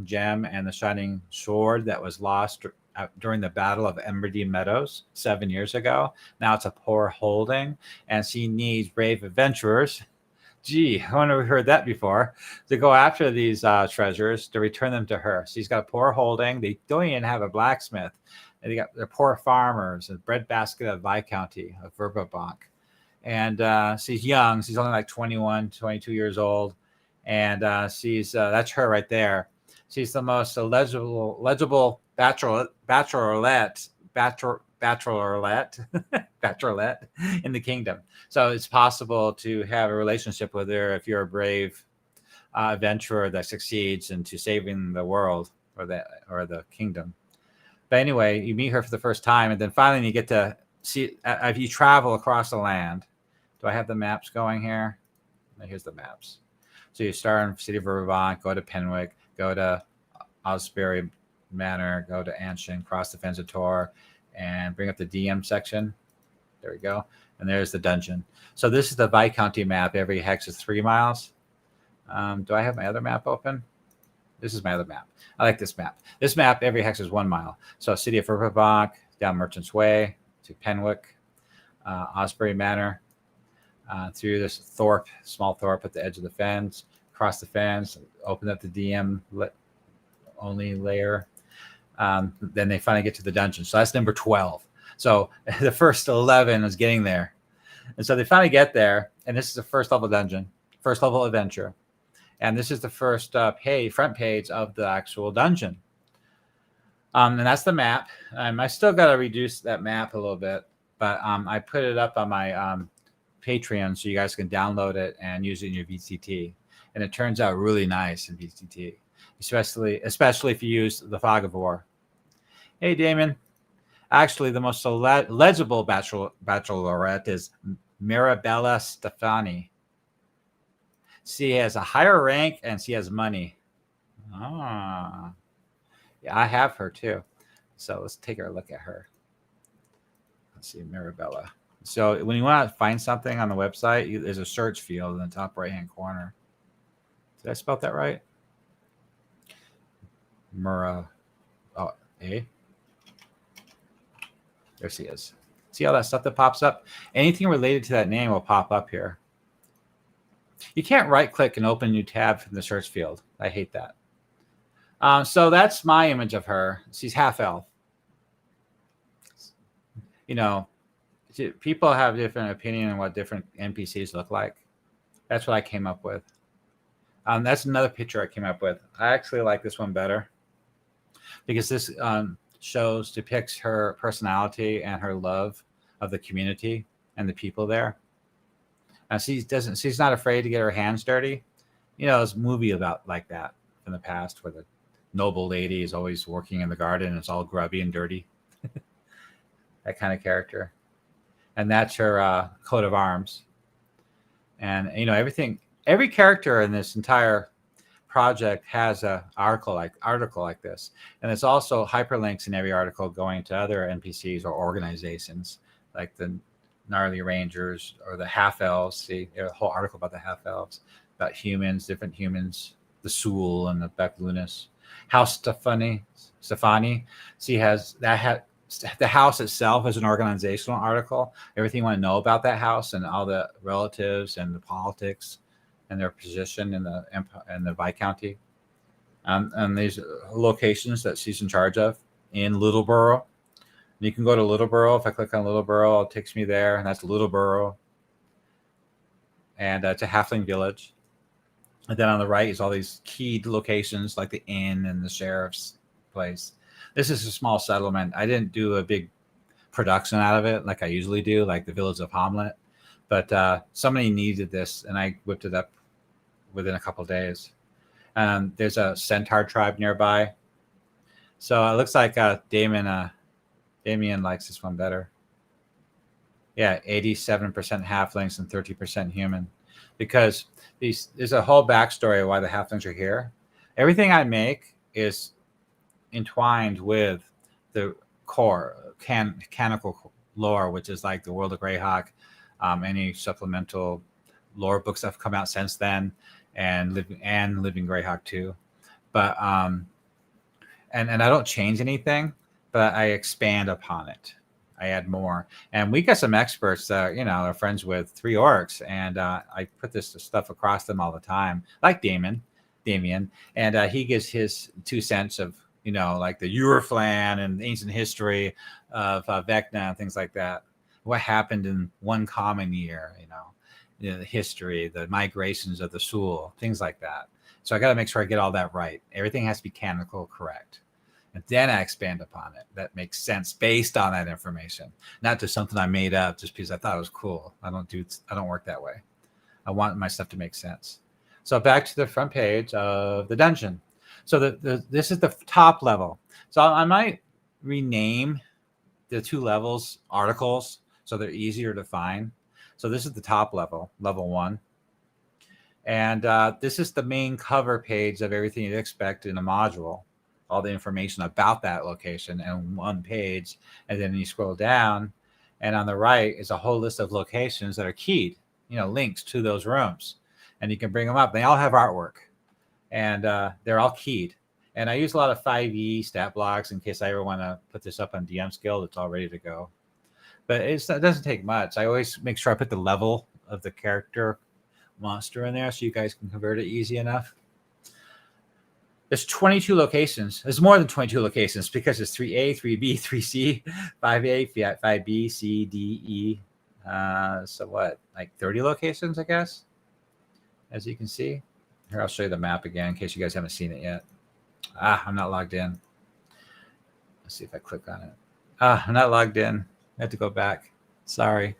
gem and the shining sword that was lost during the Battle of Emberdene Meadows 7 years ago. Now it's a poor holding, and she needs brave adventurers. Gee, I wonder if we've heard that before. To go after these treasures, to return them to her. She's got a poor holding. They don't even have a blacksmith. And they're poor farmers, a breadbasket of Viscounty, of Verbobonc. And she's young. She's only like 21, 22 years old. And she's that's her right there. She's the most legible bachelorette in the kingdom. So it's possible to have a relationship with her if you're a brave adventurer that succeeds into saving the world or the kingdom. But anyway, you meet her for the first time, and then finally you get to see if you travel across the land. Do I have the maps going here? Here's the maps. So you start in City of Verbobonc, go to Penwick, go to Osbury Manor, go to Ancient, cross the Fens of Tor, and bring up the DM section. There we go. And there's the dungeon. So this is the Viscounty map. Every hex is 3 miles. Do I have my other map open? This is my other map. I like this map. This map, every hex is 1 mile. So City of Verbobonc, down Merchant's Way to Penwick, Osbury Manor, through this thorpe, small thorpe at the edge of the fens, across the fens, open up the DM only layer. Then they finally get to the dungeon. So that's number 12. So the first 11 is getting there. And so they finally get there. And this is the first level dungeon, first level adventure. And this is the first front page of the actual dungeon. And that's the map. I still got to reduce that map a little bit. But I put it up on my Patreon so you guys can download it and use it in your VCT. And it turns out really nice in VCT. Especially if you use the Fog of War. Hey, Damon. Actually, the most legible bachelorette is Mirabella Stefani. She has a higher rank and she has money. Yeah, I have her too. So let's take a look at her. Let's see, Mirabella. So when you want to find something on the website, there's a search field in the top right-hand corner. Did I spell that right? There she is. See all that stuff that pops up? Anything related to that name will pop up here. You can't right-click and open a new tab from the search field. I hate that. So that's my image of her. She's half-elf. You know, people have different opinion on what different NPCs look like. That's what I came up with. That's another picture I came up with. I actually like this one better because this depicts her personality and her love of the community and the people there. She's not afraid to get her hands dirty. You know, there's a movie about like that in the past where the noble lady is always working in the garden and it's all grubby and dirty. That kind of character. And that's her coat of arms. And, you know, every character in this entire project has an article like this. And there's also hyperlinks in every article going to other NPCs or organizations like the Gnarly Rangers or the half-elves. See, there's a whole article about the half-elves, about humans, different humans, the Suel and the Beclunas. House Stefani, she has that. The house itself is an organizational article. Everything you want to know about that house and all the relatives and the politics and their position in the Viscounty. And these locations that she's in charge of in Littleborough. You can go to Littleborough. If I click on Littleborough, it takes me there, and that's Littleborough. And it's a halfling village. And then on the right is all these key locations like the inn and the sheriff's place. This is a small settlement. I didn't do a big production out of it like I usually do, like the village of Hamlet. But somebody needed this, and I whipped it up within a couple of days. There's a centaur tribe nearby. So it looks like Damien likes this one better. Yeah, 87% halflings and 30% human. Because there's a whole backstory of why the halflings are here. Everything I make is entwined with the core canonical lore, which is like the World of Greyhawk, any supplemental lore books that have come out since then, and Living Greyhawk 2. But and I don't change anything, but I expand upon it. I add more. And we got some experts that, are friends with 3 orcs. And I put this stuff across them all the time, like Damien. And he gives his 2 cents of, like the Euroflan and ancient history of Vecna and things like that. What happened in one common year, the history, the migrations of the Suel, things like that. So I got to make sure I get all that right. Everything has to be canonical correct. And then I expand upon it. That makes sense based on that information, not just something I made up just because I thought it was cool. I don't work that way. I want my stuff to make sense. So back to the front page of the dungeon. So this is the top level. So I might rename the 2 levels articles so they're easier to find. So this is the top level, level 1. And this is the main cover page of everything you'd expect in a module. All the information about that location and 1 page. And then you scroll down, and on the right is a whole list of locations that are keyed, links to those rooms. And you can bring them up. They all have artwork, and they're all keyed. And I use a lot of 5e stat blocks in case I ever want to put this up on DM's Guild. It's all ready to go. But it doesn't take much. I always make sure I put the level of the character monster in there so you guys can convert it easy enough. There's 22 locations. There's more than 22 locations because there's 3A, 3B, 3C, 5A, 5B, C, D, E. So what, like 30 locations, I guess, as you can see. Here, I'll show you the map again in case you guys haven't seen it yet. I'm not logged in. Let's see if I click on it. I'm not logged in. I have to go back. Sorry.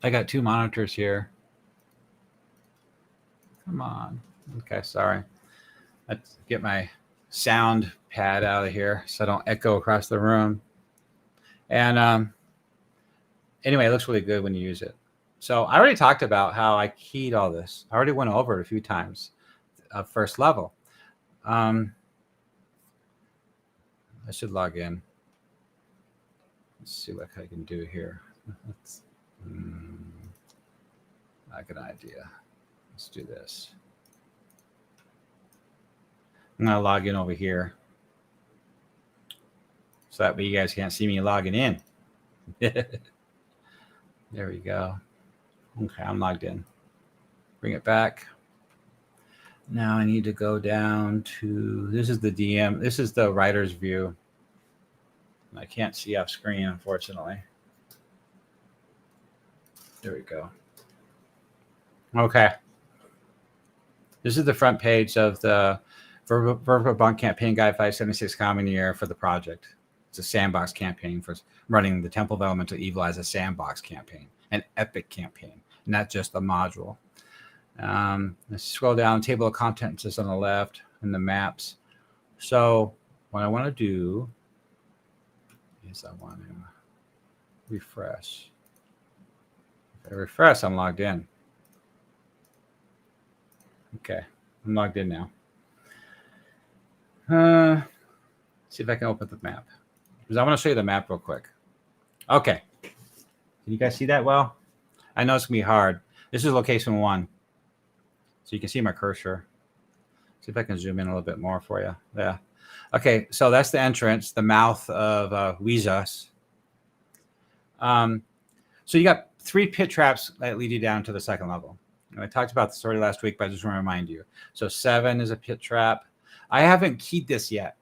I got 2 monitors here. Come on. Okay, sorry. Let's get my sound pad out of here so I don't echo across the room. And anyway, it looks really good when you use it. So I already talked about how I keyed all this. I already went over it a few times. First level. I should log in. Let's see what I can do here. I got an idea. Let's do this. I'm going to log in over here. So that way you guys can't see me logging in. There we go. Okay, I'm logged in. Bring it back. Now I need to go down to, this is the DM. This is the writer's view. I can't see off screen, unfortunately. There we go. Okay. This is the front page of the Verbobonc Campaign Guide 576 Common Year for the project. It's a sandbox campaign for running the Temple of Elemental Evil as a sandbox campaign, an epic campaign, not just a module. Let's scroll down. Table of contents is on the left and the maps. So what I want to do is I want to refresh. If I refresh, I'm logged in. Okay, I'm logged in now. See if I can open the map. Because I want to show you the map real quick. Okay. Can you guys see that well? I know it's going to be hard. This is location 1. So you can see my cursor. See if I can zoom in a little bit more for you. Yeah. Okay, so that's the entrance, the mouth of Ouijas. So you got 3 pit traps that lead you down to the 2nd level. And I talked about this already last week, but I just want to remind you. So 7 is a pit trap. I haven't keyed this yet.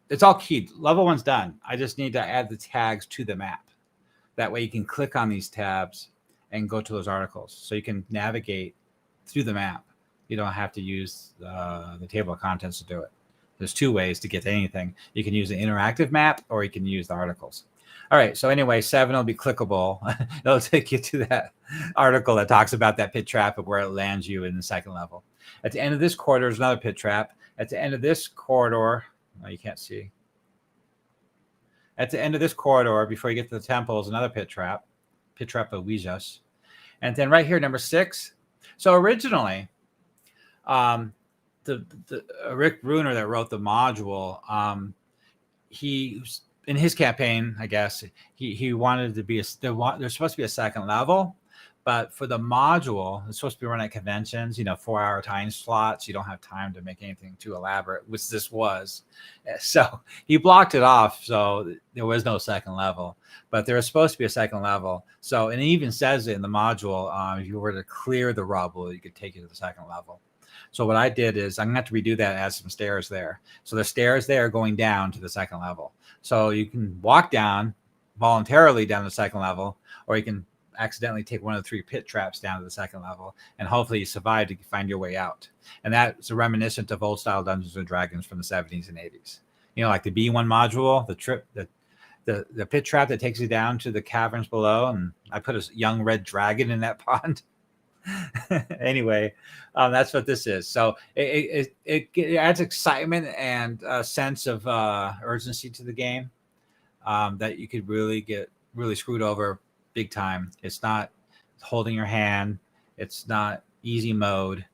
It's all keyed. Level 1's done. I just need to add the tags to the map. That way you can click on these tabs and go to those articles. So you can navigate through the map. You don't have to use the table of contents to do it. There's 2 ways to get to anything. You can use the interactive map or you can use the articles. All right, so anyway, 7 will be clickable. It'll take you to that article that talks about that pit trap of where it lands you in the 2nd level. At the end of this corridor is another pit trap. At the end of this corridor, oh, you can't see. At the end of this corridor, before you get to the temple, is another pit trap of Ouijas. And then right here, number 6. So originally, the Rick Bruner that wrote the module, he in his campaign, I guess he wanted to be there's supposed to be a 2nd level, But for the module, it's supposed to be run at conventions, 4-hour time slots. You don't have time to make anything too elaborate, which this was. So he blocked it off. So there was no second level, but there was supposed to be a second level. So, and it even says it in the module, if you were to clear the rubble, you could take you to the second level. So what I did is I'm going to have to redo that and add some stairs there. So the stairs there are going down to the second level. So you can walk down voluntarily down to the second level, or you can accidentally take one of the 3 pit traps down to the second level, and hopefully you survive to find your way out. And that's a reminiscent of old style Dungeons and Dragons from the 70s and 80s. Like the B1 module, the pit trap that takes you down to the caverns below, and I put a young red dragon in that pond. Anyway, that's what this is. So it adds excitement and a sense of urgency to the game, that you could really get screwed over big time. It's not holding your hand. It's not easy mode.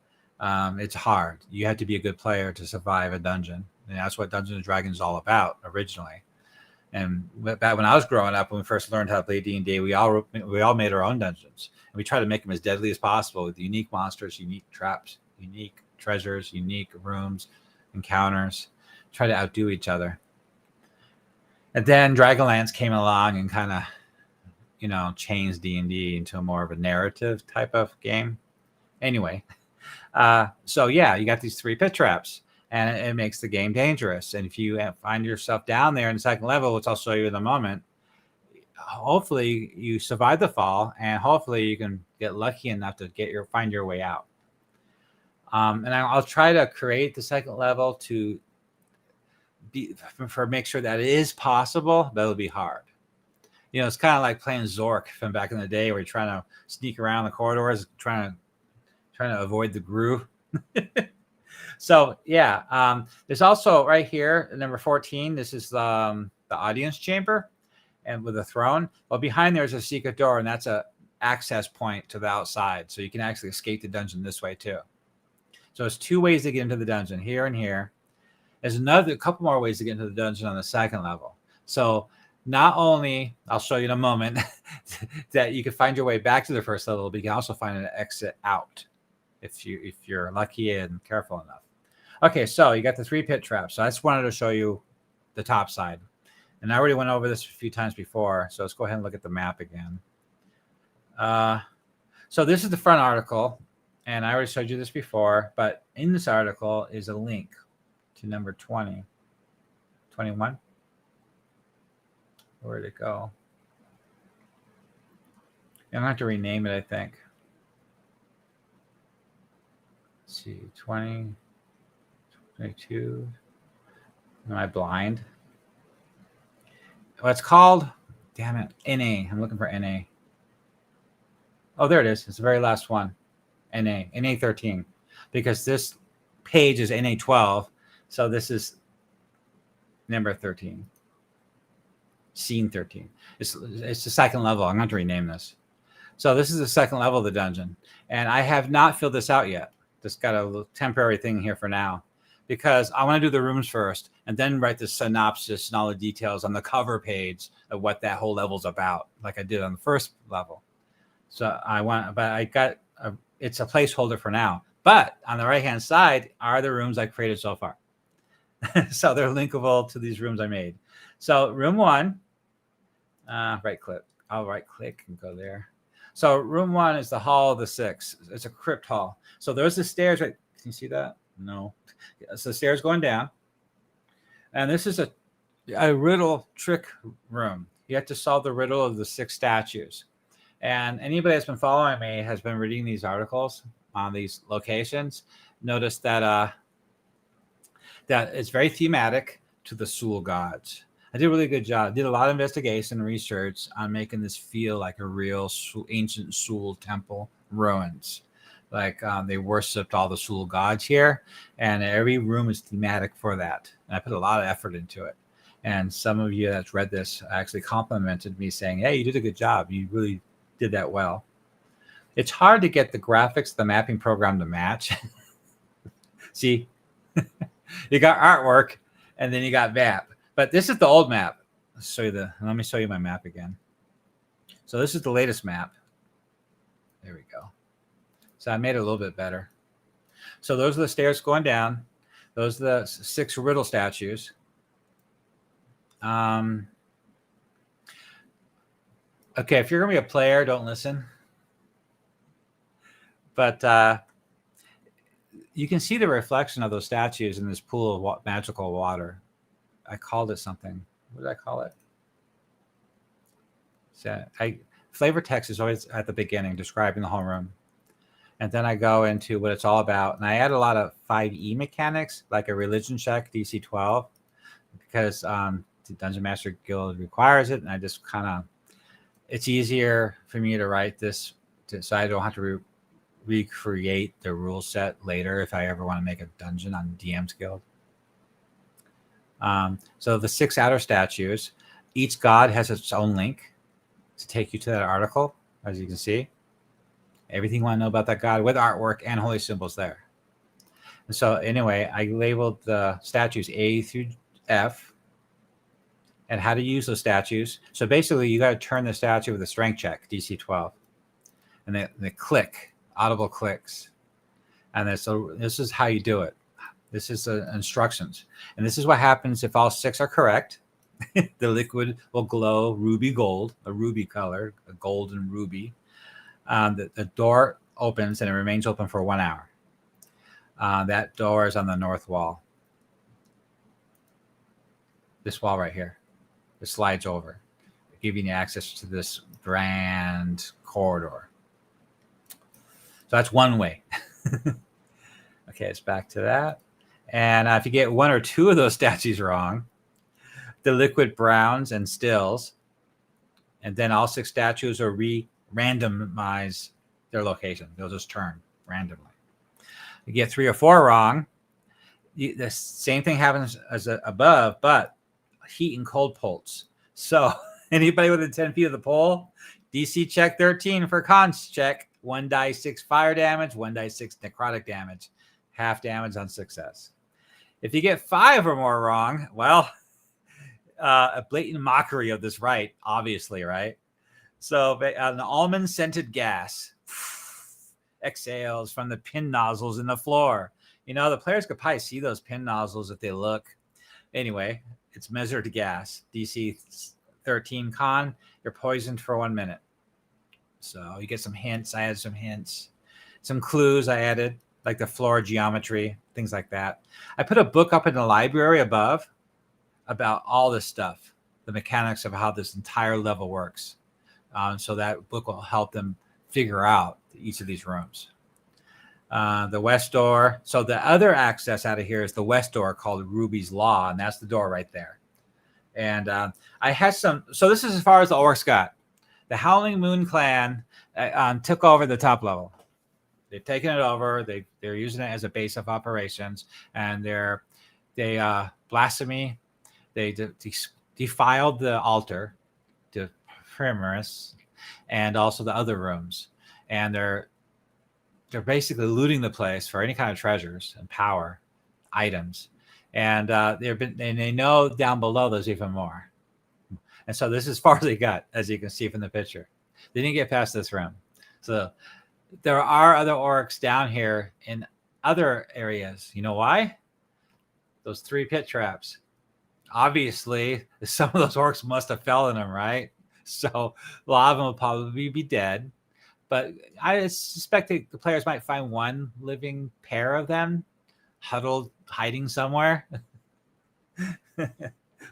It's hard. You have to be a good player to survive a dungeon. And that's what Dungeons and Dragons is all about originally. And back when I was growing up, when we first learned how to play D&D, we all made our own dungeons. And we tried to make them as deadly as possible with unique monsters, unique traps, unique treasures, unique rooms, encounters. Try to outdo each other. And then Dragonlance came along and kind of, changed D&D into a more of a narrative type of game. Anyway, so yeah, you got these 3 pit traps, and it makes the game dangerous. And if you find yourself down there in the second level, which I'll show you in a moment, hopefully you survive the fall, and hopefully you can get lucky enough to find your way out. And I'll try to create the second level to make sure that it is possible, but it'll be hard. It's kind of like playing Zork from back in the day, where you're trying to sneak around the corridors, trying to avoid the groove. So yeah, there's also right here, number 14. This is the audience chamber, and with a throne. Well, behind there's a secret door, and that's a access point to the outside, so you can actually escape the dungeon this way too. So there's 2 ways to get into the dungeon, here and here. There's a couple more ways to get into the dungeon on the second level. So not only, I'll show you in a moment, that you can find your way back to the first level, but you can also find an exit out if you're lucky and careful enough. Okay, so you got the 3 pit traps. So I just wanted to show you the top side. And I already went over this a few times before, so let's go ahead and look at the map again. So this is the front article, and I already showed you this before, but in this article is a link to number 20. 21? Where'd it go? I'm going to have to rename it, I think. Let's see, 20, 22. Am I blind? Well, it's called, damn it, NA. I'm looking for NA. Oh, there it is. It's the very last one. NA 13. Because this page is NA 12. So this is number 13. Scene 13. It's the second level. I'm going to rename this. So this is the second level of the dungeon. And I have not filled this out yet. Just got a little temporary thing here for now, because I want to do the rooms first and then write the synopsis and all the details on the cover page of what that whole level's about, like I did on the first level. So it's a placeholder for now. But on the right-hand side are the rooms I created so far. So they're linkable to these rooms I made. So room 1, right click. I'll right click and go there. So room 1 is the Hall of the Six. It's a crypt hall. So there's the stairs, right? Can you see that? No. So the stairs going down. And this is a riddle trick room. You have to solve the riddle of the 6 statues. And anybody that's been following me has been reading these articles on these locations. Notice that that it's very thematic to the Suel gods. I did a really good job. Did a lot of investigation and research on making this feel like a real ancient Suel Temple ruins. Like they worshipped all the Suel gods here, and every room is thematic for that. And I put a lot of effort into it. And some of you that's read this actually complimented me, saying, "Hey, you did a good job. You really did that well." It's hard to get the graphics, the mapping program to match. See, you got artwork, and then you got map. But this is the old map. Let me show you my map again. So this is the latest map. There we go. So I made it a little bit better. So those are the stairs going down. Those are the 6 riddle statues. Okay, if you're going to be a player, don't listen. But you can see the reflection of those statues in this pool of magical water. I called it something. What did I call it? So flavor text is always at the beginning, describing the whole room. And then I go into what it's all about. And I add a lot of 5e mechanics, like a religion check, DC 12, because the Dungeon Master Guild requires it. And I just kind of, it's easier for me to write this so I don't have to recreate the rule set later if I ever want to make a dungeon on DM's Guild. So the 6 outer statues, each god has its own link to take you to that article, as you can see. Everything you want to know about that god with artwork and holy symbols there. And so anyway, I labeled the statues A through F and how to use those statues. So basically, you got to turn the statue with a strength check, DC 12. And they click, audible clicks. And so this is how you do it. This is the instructions. And this is what happens if all 6 are correct. The liquid will glow ruby gold, a ruby color, a golden ruby. The door opens and it remains open for 1 hour. That door is on the north wall. This wall right here. It slides over, giving you access to this grand corridor. So that's one way. Okay, it's back to that. And if you get 1 or 2 of those statues wrong, the liquid browns and stills. And then all 6 statues are randomize their location. They'll just turn randomly. You get 3 or 4 wrong, the same thing happens as above, but heat and cold pulse. So anybody within 10 feet of the pole, DC check 13 for cons check, 1 die 6 fire damage, 1 die 6 necrotic damage, half damage on success. If you get 5 or more wrong, well, a blatant mockery of this rite, obviously, right? So an almond-scented gas exhales from the pin nozzles in the floor. You know, the players could probably see those pin nozzles if they look. Anyway, it's measured gas. DC 13 con, you're poisoned for 1 minute. So you get some hints. I added some hints. Some clues I added, like the floor geometry, things like that. I put a book up in the library above about all this stuff, the mechanics of how this entire level works. So that book will help them figure out each of these rooms. The west door. So the other access out of here is the west door called Ruby's Law, and that's the door right there. And I had some. So this is as far as the orcs got. The Howling Moon Clan took over the top level. They've taken it over. They're using it as a base of operations, and they blasphemy. They defiled the altar, the Primaris, and also the other rooms, and they're basically looting the place for any kind of treasures and power items, and they know down below there's even more, and so this is as far as they got, as you can see from the picture. They didn't get past this room, so there are other orcs down here in other areas. You know why? Those 3 pit traps. Obviously, some of those orcs must have fell in them, right? So a lot of them will probably be dead. But I suspect the players might find 1 living pair of them huddled, hiding somewhere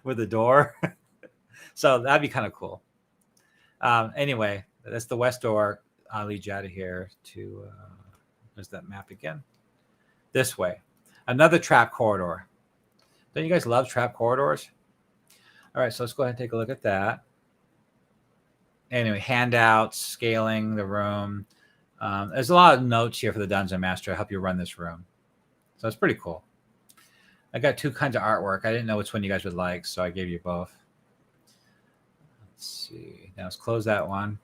with a door. So that'd be kind of cool. Anyway, that's the west door. I'll lead you out of here to, there's that map again. This way. Another trap corridor. Don't you guys love trap corridors? All right, so let's go ahead and take a look at that. Anyway, handouts, scaling the room. There's a lot of notes here for the Dungeon Master to help you run this room. So it's pretty cool. I got 2 kinds of artwork. I didn't know which one you guys would like, so I gave you both. Let's see. Now let's close that one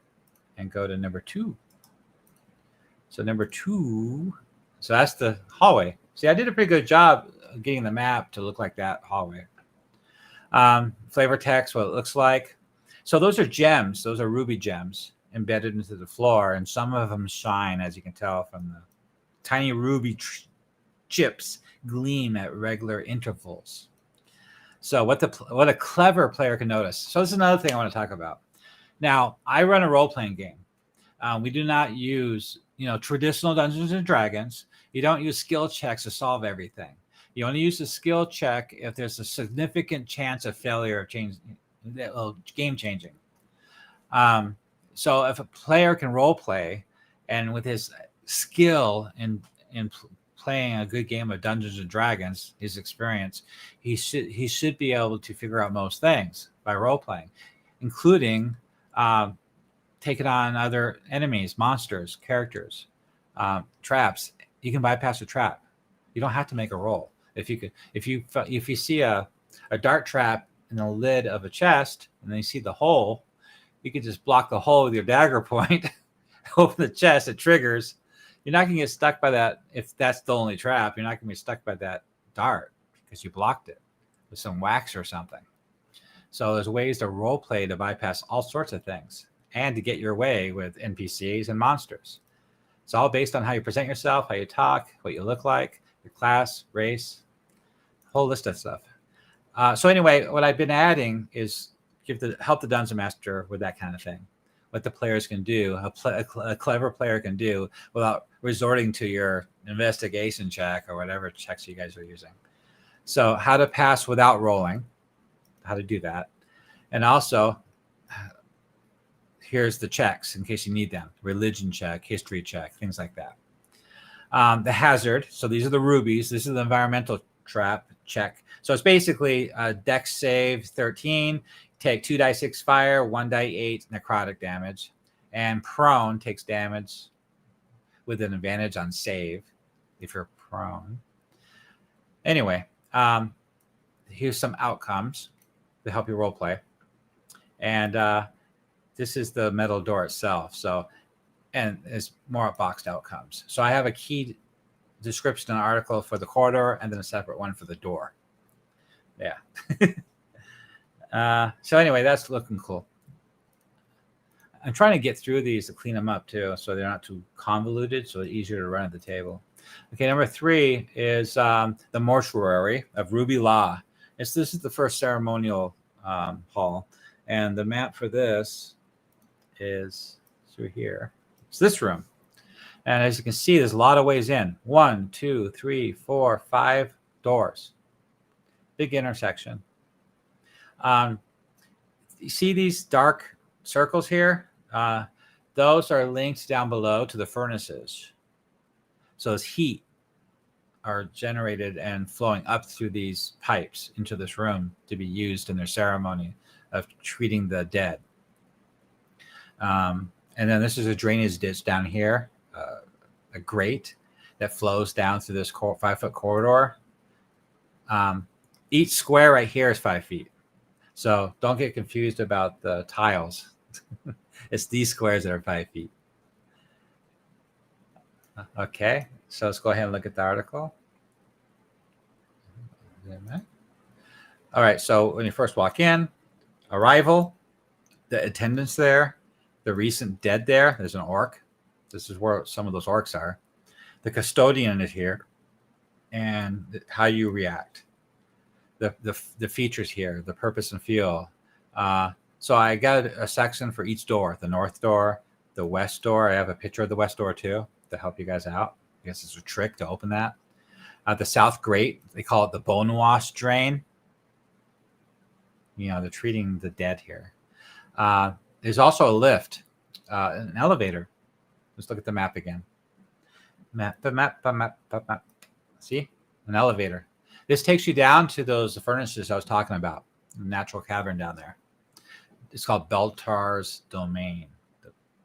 and go to number 2. So number 2, so that's the hallway. See, I did a pretty good job getting the map to look like that hallway. Flavor text, what it looks like. So those are gems. Those are ruby gems. embedded into the floor, and some of them shine, as you can tell from the tiny ruby chips gleam at regular intervals. So what a clever player can notice. So this is another thing I want to talk about. Now, I run a role-playing game. We do not use, traditional Dungeons and Dragons. You don't use skill checks to solve everything. You only use a skill check if there's a significant chance of failure of game changing. So if a player can role play, and with his skill in playing a good game of Dungeons and Dragons, his experience, he should be able to figure out most things by role playing, including taking on other enemies, monsters, characters, traps. You can bypass a trap. You don't have to make a roll. If you see a dart trap in the lid of a chest, and then you see the hole, you can just block the hole with your dagger point, open the chest, it triggers. You're not going to get stuck by that. If that's the only trap, you're not going to be stuck by that dart because you blocked it with some wax or something. So there's ways to role play to bypass all sorts of things and to get your way with NPCs and monsters. It's all based on how you present yourself, how you talk, what you look like, your class, race, a whole list of stuff. So anyway, what I've been adding is help the Dungeon Master with that kind of thing. What the players can do, a clever player can do without resorting to your investigation check or whatever checks you guys are using. So how to pass without rolling, how to do that. And also, here's the checks in case you need them. Religion check, history check, things like that. The hazard, so these are the rubies. This is the environmental trap check. So it's basically a dex save 13. Take 2d6 fire, 1d8 necrotic damage, and prone takes damage with an advantage on save if you're prone. Anyway, here's some outcomes to help you role play, and this is the metal door itself. So, and it's more boxed outcomes. So I have a key description and article for the corridor, and then a separate one for the door. Yeah. So anyway, that's looking cool. I'm trying to get through these to clean them up too, so they're not too convoluted, so they're easier to run at the table. Okay, number 3 is the mortuary of Ruby Law. This is the first ceremonial hall, and the map for this is through here. It's this room, and as you can see, there's a lot of ways in. 1, 2, 3, 4, 5 doors. Big intersection. You see these dark circles here? Those are linked down below to the furnaces. So as heat are generated and flowing up through these pipes into this room to be used in their ceremony of treating the dead. And then this is a drainage ditch down here, a grate that flows down through this 5-foot corridor. Each square right here is 5 feet. So don't get confused about the tiles. It's these squares that are 5 feet. Okay, so let's go ahead and look at the article. All right, so when you first walk in, arrival, the attendants there, the recent dead there, there's an orc. This is where some of those orcs are. The custodian is here, and how you react. The features here, the purpose and feel. So I got a section for each door, the north door, the west door. I have a picture of the west door too to help you guys out. I guess it's a trick to open that. The south grate, they call it the bone wash drain. They're treating the dead here. There's also a lift, an elevator. Let's look at the map again. Map. See? An elevator. This takes you down to those furnaces I was talking about, the natural cavern down there. It's called Beltar's Domain.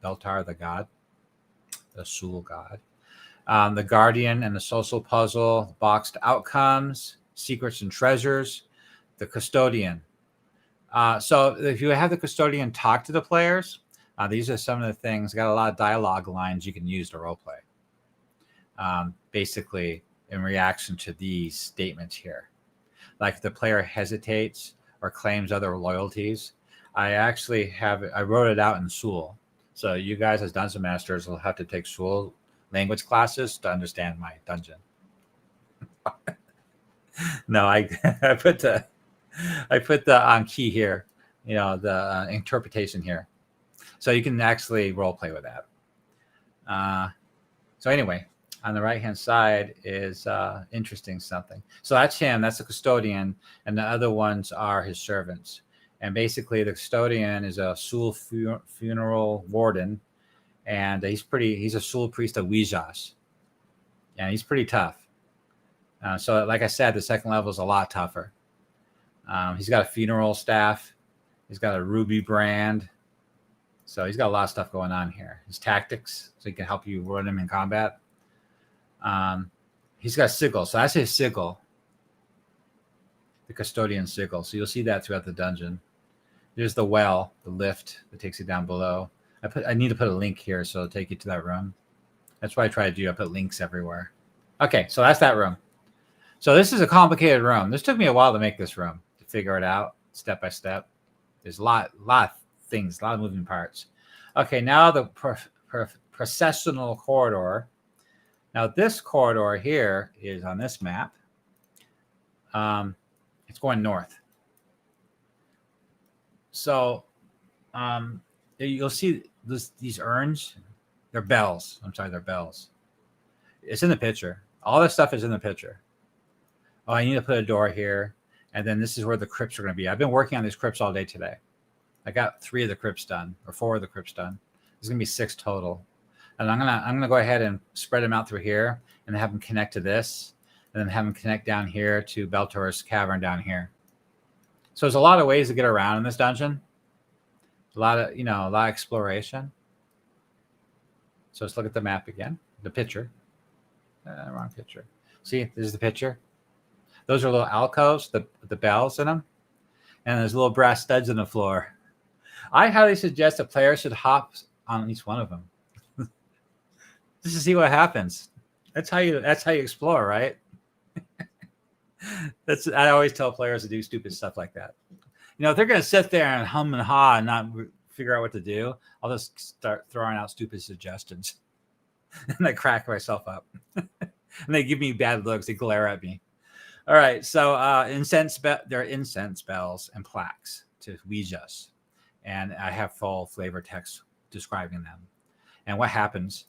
Beltar, the god, the Suel god. The Guardian and the social puzzle, boxed outcomes, secrets and treasures, the Custodian. So if you have the Custodian talk to the players, these are some of the things. Got a lot of dialogue lines you can use to role play. Basically, in reaction to these statements here. Like if the player hesitates or claims other loyalties, I wrote it out in Suel. So you guys as dungeon masters will have to take Suel language classes to understand my dungeon. No, I I put the key here, the interpretation here, so you can actually role play with that. So anyway, on the right hand side is interesting something. So that's him. That's the custodian, and the other ones are his servants. And basically, the custodian is a Suel funeral warden, and he's a Suel priest of Ouijas, and he's pretty tough. So, like I said, the second level is a lot tougher. He's got a funeral staff. He's got a ruby brand. So he's got a lot of stuff going on here. His tactics, so he can help you run him in combat. He's got a sigil. So that's his sigil, the custodian sigil. So you'll see that throughout the dungeon. There's the well, the lift that takes you down below. I need to put a link here so it'll take you to that room. That's what I try to do. I put links everywhere. Okay, so that's that room. So this is a complicated room. This took me a while to make this room, to figure it out step by step. There's a lot of things, a lot of moving parts. Okay, now the processional corridor. Now this corridor here is on this map. It's going north. So you'll see these urns. They're bells. I'm sorry, they're bells. It's in the picture. All this stuff is in the picture. Oh, I need to put a door here. And then this is where the crypts are going to be. I've been working on these crypts all day today. I got 3 of the crypts done, or 4 of the crypts done. There's going to be 6 total. And I'm gonna go ahead and spread them out through here and have them connect to this, and then have them connect down here to Beltor's cavern down here. So there's a lot of ways to get around in this dungeon. A lot of exploration. So let's look at the map again. The picture. Wrong picture. See, this is the picture. Those are little alcoves, the bells in them, and there's little brass studs in the floor. I highly suggest that players should hop on each one of them just to see what happens. That's how you explore, right? I always tell players to do stupid stuff like that. If they're going to sit there and hum and ha and not figure out what to do, I'll just start throwing out stupid suggestions, and I crack myself up. And they give me bad looks. They glare at me. All right, so there are incense bells and plaques to Ouijas, and I have full flavor text describing them. And what happens?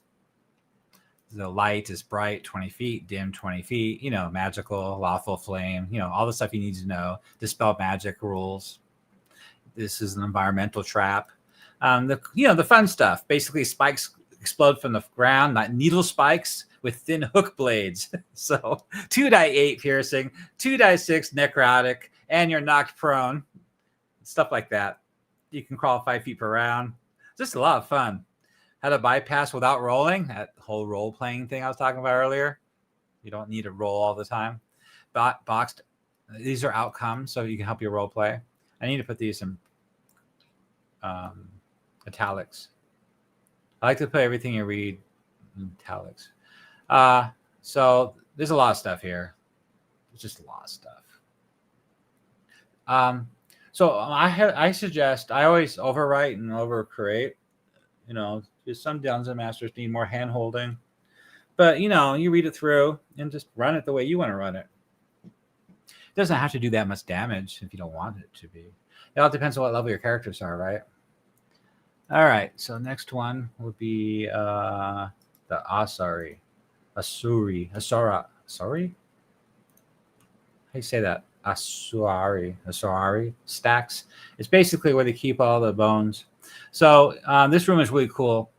The light is bright 20 feet, dim 20 feet, magical, lawful flame, all the stuff you need to know. Dispel magic rules. This is an environmental trap. The fun stuff. Basically, spikes explode from the ground, not needle spikes with thin hook blades. So 2d8 piercing, 2d6 necrotic, and you're knocked prone. Stuff like that. You can crawl 5 feet per round. Just a lot of fun. How to bypass without rolling. That whole role-playing thing I was talking about earlier. You don't need to roll all the time. Boxed. These are outcomes, so you can help your role play. I need to put these in italics. I like to put everything you read in italics. So there's a lot of stuff here. There's just a lot of stuff. So I suggest I always overwrite and overcreate. Because some Dungeon Masters need more hand holding. But you read it through and just run it the way you want to run it. It doesn't have to do that much damage if you don't want it to be. It all depends on what level your characters are, right? All right, so next one would be the Asari. Sorry? How do you say that? Asari stacks. It's basically where they keep all the bones. So this room is really cool.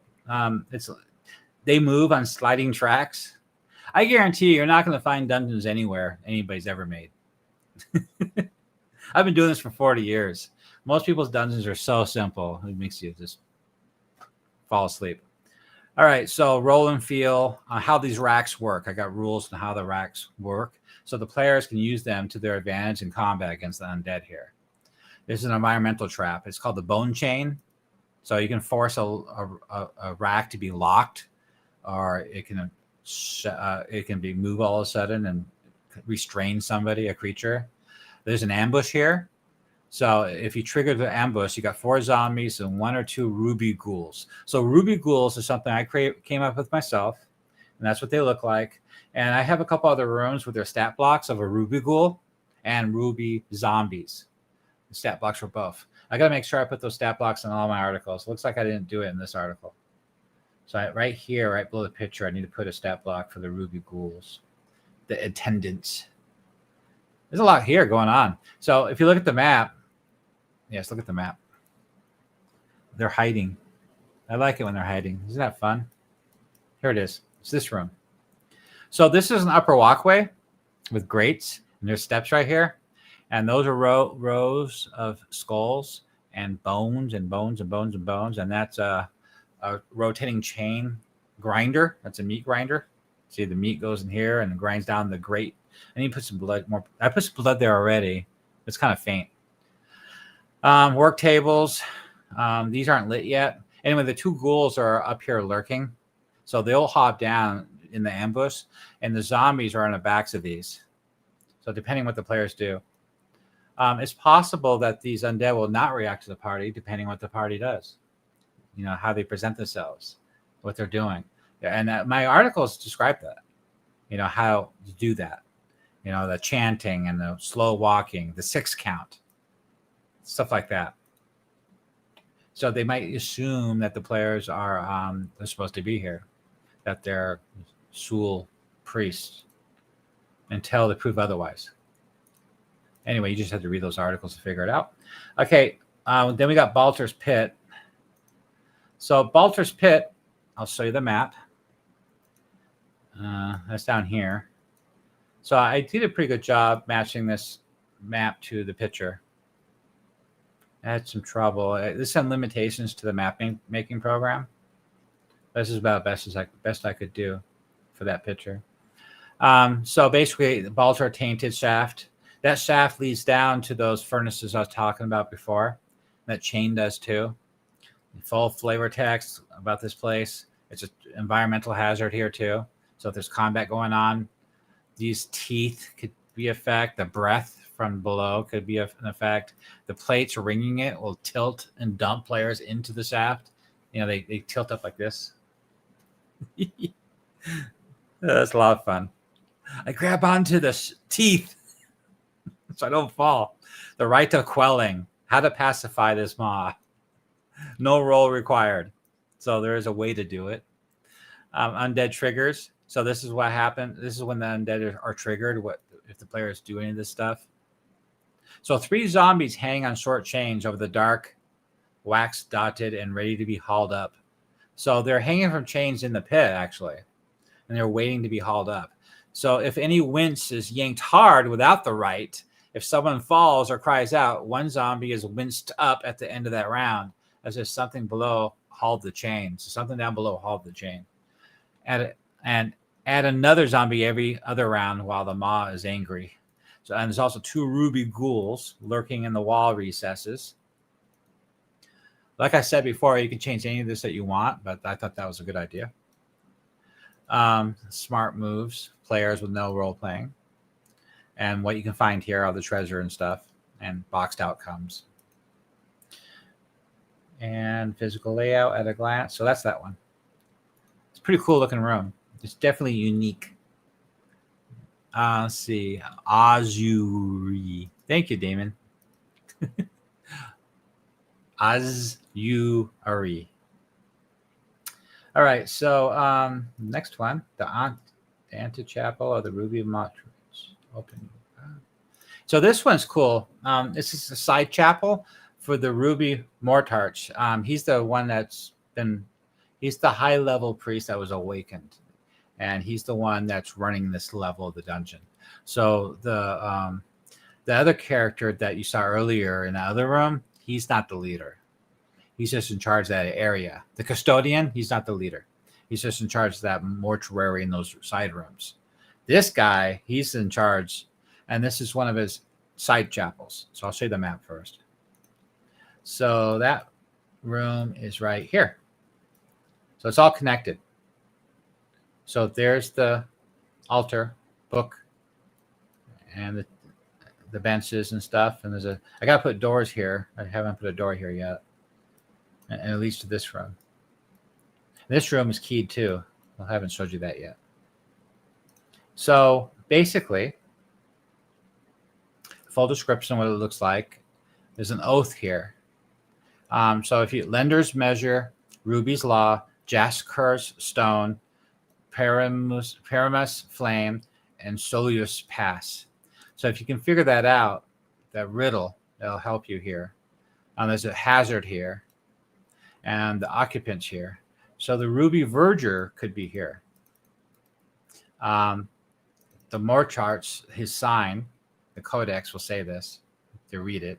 They move on sliding tracks. I guarantee you're not going to find dungeons anywhere anybody's ever made. I've been doing this for 40 years. Most people's dungeons are so simple. It makes you just fall asleep. All right, so roll and feel on how these racks work. I got rules on how the racks work, so the players can use them to their advantage in combat against the undead here. There's an environmental trap. It's called the bone chain. So you can force a rack to be locked, or it can be move all of a sudden and restrain somebody, a creature. There's an ambush here. So if you trigger the ambush, you got 4 zombies and 1 or 2 ruby ghouls. So ruby ghouls is something I came up with myself, and that's what they look like. And I have a couple other rooms with their stat blocks of a ruby ghoul and ruby zombies. The stat blocks for both. I got to make sure I put those stat blocks in all my articles. Looks like I didn't do it in this article. So right here, right below the picture, I need to put a stat block for the ruby ghouls, the attendants. There's a lot here going on. So if you look at the map, yes, look at the map. They're hiding. I like it when they're hiding. Isn't that fun? Here it is. It's this room. So this is an upper walkway with grates, and there's steps right here. And those are rows of skulls and bones and bones and bones and bones. And that's a rotating chain grinder. That's a meat grinder. See, the meat goes in here and grinds down the grate. And you put some blood more. I put some blood there already. It's kind of faint. Work tables. These aren't lit yet. Anyway, the 2 ghouls are up here lurking. So they'll hop down in the ambush. And the zombies are on the backs of these. So depending what the players do. It's possible that these undead will not react to the party, depending what the party does. You know, how they present themselves, what they're doing. And my articles describe that. You know, how to do that. You know, the chanting and the slow walking, the 6 count, stuff like that. So they might assume that the players are they're supposed to be here, that they're Suel priests, until they prove otherwise. Anyway, you just have to read those articles to figure it out. Okay, then we got Balter's Pit. So Balter's Pit, I'll show you the map. That's down here. So I did a pretty good job matching this map to the picture. I had some trouble. There's some limitations to the map making program. This is about best I could do for that picture. So basically, the Balter Tainted Shaft. That shaft leads down to those furnaces I was talking about before. That chain does too. Full flavor text about this place. It's an environmental hazard here too. So if there's combat going on, these teeth could be an effect. The breath from below could be an effect. The plates ringing it will tilt and dump players into the shaft. You know, they tilt up like this. That's a lot of fun. I grab onto the teeth so I don't fall. The right of quelling. How to pacify this maw. No roll required. So there is a way to do it. Undead triggers. So this is what happened. This is when the undead are triggered. What if the players do any of this stuff? So 3 zombies hang on short chains over the dark, wax dotted, and ready to be hauled up. So they're hanging from chains in the pit, actually, and they're waiting to be hauled up. So if any winch is yanked hard without the right, if someone falls or cries out, 1 zombie is winched up at the end of that round, as if something below hauled the chain. So something down below hauled the chain. And add another zombie every other round while the maw is angry. So, and there's also 2 ruby ghouls lurking in the wall recesses. Like I said before, you can change any of this that you want, but I thought that was a good idea. Smart moves, players with no role playing. And what you can find here are the treasure and stuff, and boxed outcomes. And physical layout at a glance. So that's that one. It's a pretty cool looking room. It's definitely unique. Let's see. Azuri. Thank you, Damon. Azuri. All right. So next one, the Antechapel of the Ruby Montrose. Open. So this one's cool. This is a side chapel for the Ruby Mortarch. He's the one he's the high level priest that was awakened. And he's the one that's running this level of the dungeon. So the other character that you saw earlier in the other room, he's not the leader. He's just in charge of that area. The custodian, he's not the leader. He's just in charge of that mortuary in those side rooms. This guy, he's in charge, and this is one of his side chapels. So I'll show you the map first. So that room is right here. So it's all connected. So there's the altar, book, and the benches and stuff. And I got to put doors here. I haven't put a door here yet. And at least to this room. This room is keyed too. I haven't showed you that yet. So basically, full description of what it looks like. There's an oath here. So if you lender's measure, Ruby's law, Jaskar's stone, Paramus flame, and Solius pass. So if you can figure that out, that riddle, that'll help you here. There's a hazard here, and the occupants here. So the Ruby Verger could be here. The Morcharts, his sign, the Codex will say this if you read it.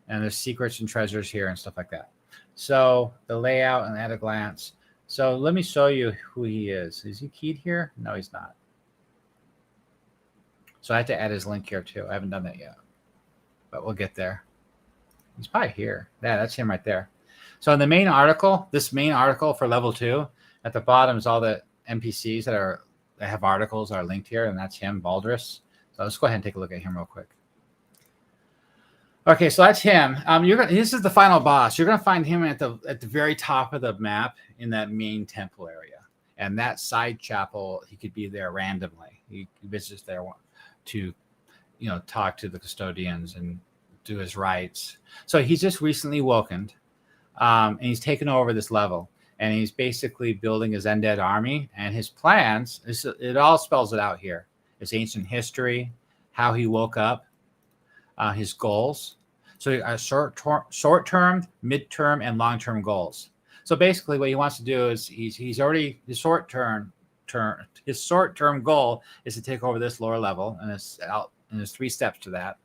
And there's secrets and treasures here and stuff like that. So the layout and at a glance. So let me show you who he is. Is he keyed here? No, he's not. So I have to add his link here too. I haven't done that yet, but we'll get there. He's probably here. Yeah, that's him right there. So in the main article, this main article for level 2, at the bottom is all the NPCs that have articles are linked here, and that's him, Baldrus. So let's go ahead and take a look at him real quick. Okay, so that's him. This is the final boss. You're gonna find him at the very top of the map in that main temple area, and that side chapel. He could be there randomly. He visits there to, talk to the custodians and do his rites. So he's just recently woken, and he's taken over this level, and he's basically building his undead army. And his plans, it all spells it out here. His ancient history, how he woke up. His goals. So short-term, mid-term, and long-term goals. So basically what he wants to do is he's already his short-term goal is to take over this lower level, and there's 3 steps to that.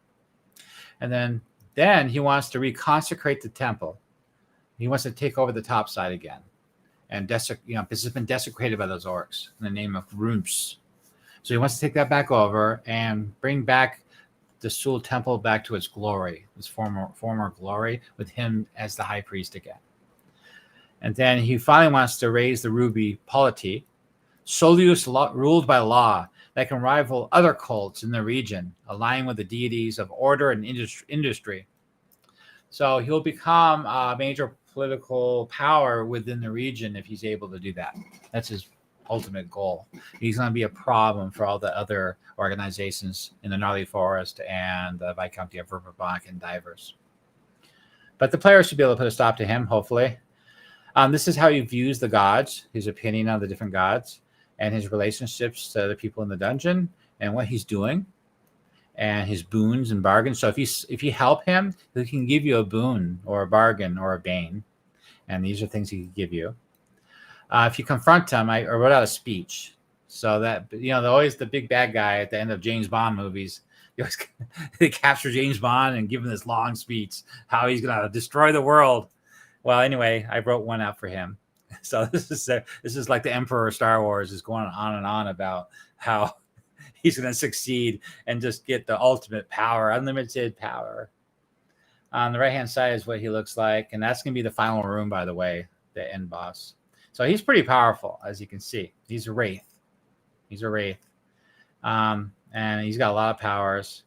And then he wants to reconsecrate the temple. He wants to take over the top side again. And this has been desecrated by those orcs in the name of Rumps. So he wants to take that back over and bring back the Suel Temple back to its glory, its former glory, with him as the high priest again. And then he finally wants to raise the Ruby polity, Solius ruled by law, that can rival other cults in the region, aligning with the deities of order and industry. So he'll become a major political power within the region if he's able to do that. That's his ultimate goal. He's going to be a problem for all the other organizations in the Gnarley Forest and the Viscounty of Verbobonc and Divers. But the players should be able to put a stop to him, hopefully. This is how he views the gods, his opinion on the different gods, and his relationships to the people in the dungeon, and what he's doing, and his boons and bargains. So if you help him, he can give you a boon or a bargain or a bane, and these are things he can give you. If you confront him, I wrote out a speech. So that, always the big bad guy at the end of James Bond movies, they capture James Bond and give him this long speech, how he's going to destroy the world. Well, anyway, I wrote one out for him. So this is like the Emperor of Star Wars is going on and on about how he's going to succeed and just get the ultimate power, unlimited power. On the right-hand side is what he looks like. And that's going to be the final room, by the way, the end boss. So he's pretty powerful, as you can see. He's a wraith. And he's got a lot of powers.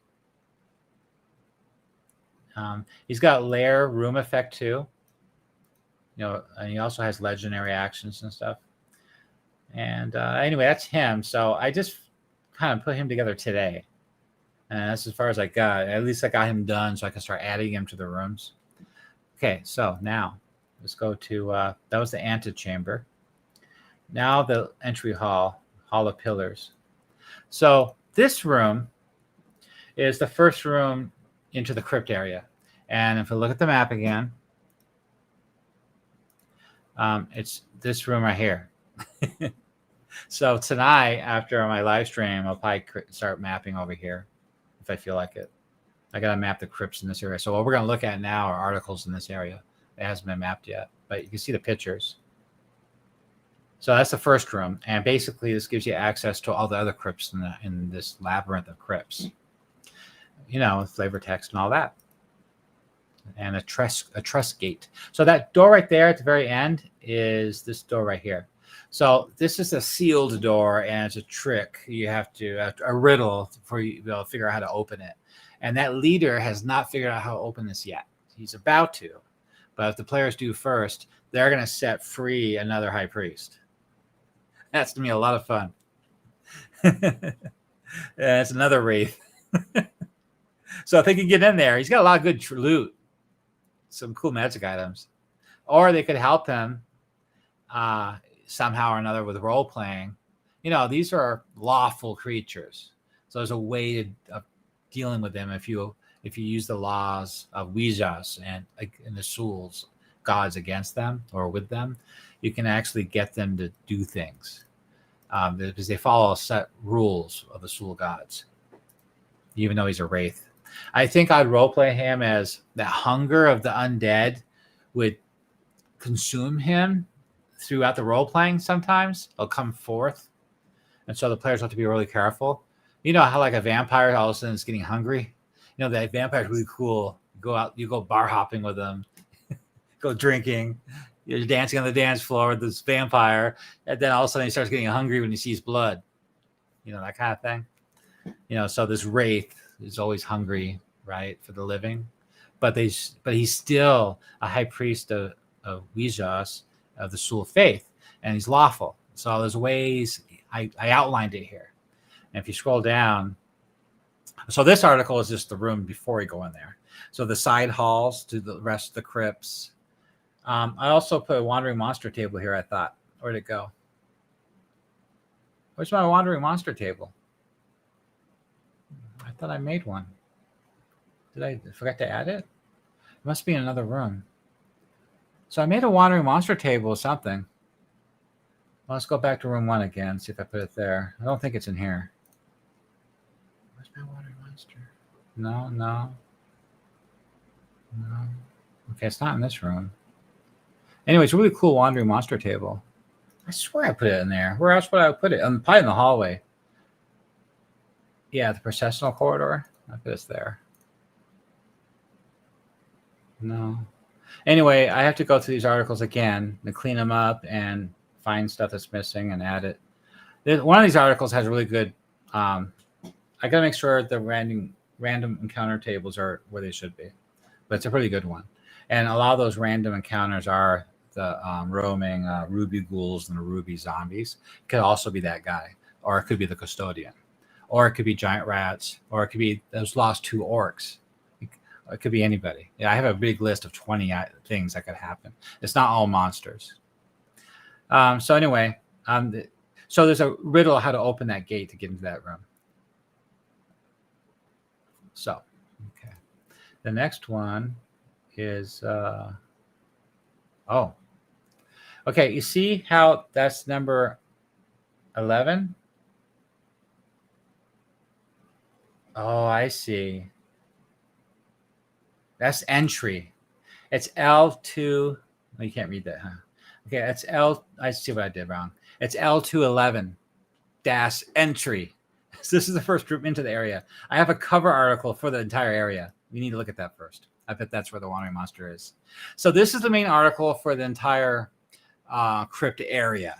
He's got lair room effect too. And he also has legendary actions and stuff. And anyway, that's him. So I just kind of put him together today. And that's as far as I got. At least I got him done so I can start adding him to the rooms. Okay, so now let's go to, that was the antechamber. Now the entry hall of pillars. So this room is the first room into the crypt area. And if we look at the map again, it's this room right here. So tonight, after my live stream, I'll probably start mapping over here if I feel like it. I got to map the crypts in this area. So what we're going to look at now are articles in this area. It hasn't been mapped yet, but you can see the pictures. So that's the first room. And basically, this gives you access to all the other crypts in this labyrinth of crypts. With flavor text and all that. And a trust gate. So that door right there at the very end is this door right here. So this is a sealed door, and it's a trick. You have to a riddle for you to be able to figure out how to open it. And that leader has not figured out how to open this yet. He's about to, but if the players do first, they're going to set free another high priest. That's going to be a lot of fun. It's another wraith. So if they can get in there, he's got a lot of good loot, some cool magic items, or they could help him somehow or another with role playing. You know, these are lawful creatures, so there's a way of dealing with them if you use the laws of Ouijas and the Suel's gods against them or with them. You can actually get them to do things because they follow set rules of the Suel gods, even though he's a wraith. I think I'd roleplay him as the hunger of the undead would consume him throughout the role playing. Sometimes it'll come forth, and so the players have to be really careful. You know how like a vampire all of a sudden is getting hungry. You know that vampire's really cool. You go out, you go bar hopping with them, go drinking. You're dancing on the dance floor with this vampire, and then all of a sudden he starts getting hungry when he sees blood. You know, that kind of thing. You know, so this wraith is always hungry, right, for the living, but he's still a high priest of Ouijas, of the Suel faith, and he's lawful. So there's ways I outlined it here. And if you scroll down, so this article is just the room before you go in there. So the side halls to the rest of the crypts. I also put a wandering monster table here. I thought, where'd it go? Where's my wandering monster table? I thought I made one. Did I forget to add it? It must be in another room. So I made a wandering monster table or something. Well, let's go back to room 1 again, see if I put it there. I don't think it's in here. Where's my wandering monster? No. Okay, it's not in this room. Anyway, it's a really cool wandering monster table. I swear I put it in there. Where else would I put it? Probably in the hallway. Yeah, the processional corridor. I put it there. No. Anyway, I have to go through these articles again to clean them up and find stuff that's missing and add it. One of these articles has really good. I got to make sure the random encounter tables are where they should be, but it's a pretty good one. And a lot of those random encounters are the roaming ruby ghouls and the ruby zombies. It could also be that guy, or it could be the custodian, or it could be giant rats, or it could be those lost 2 orcs. It could be anybody. Yeah, I have a big list of 20 things that could happen. It's not all monsters. So anyway, so there's a riddle how to open that gate to get into that room. So, okay. The next one is, okay, you see how that's number 11? Oh, I see. That's entry. It's L2. Oh, you can't read that, huh? Okay, that's L. I see what I did wrong. It's L211 dash entry. So this is the first group into the area. I have a cover article for the entire area. We need to look at that first. I bet that's where the wandering monster is. So this is the main article for the entire crypt area.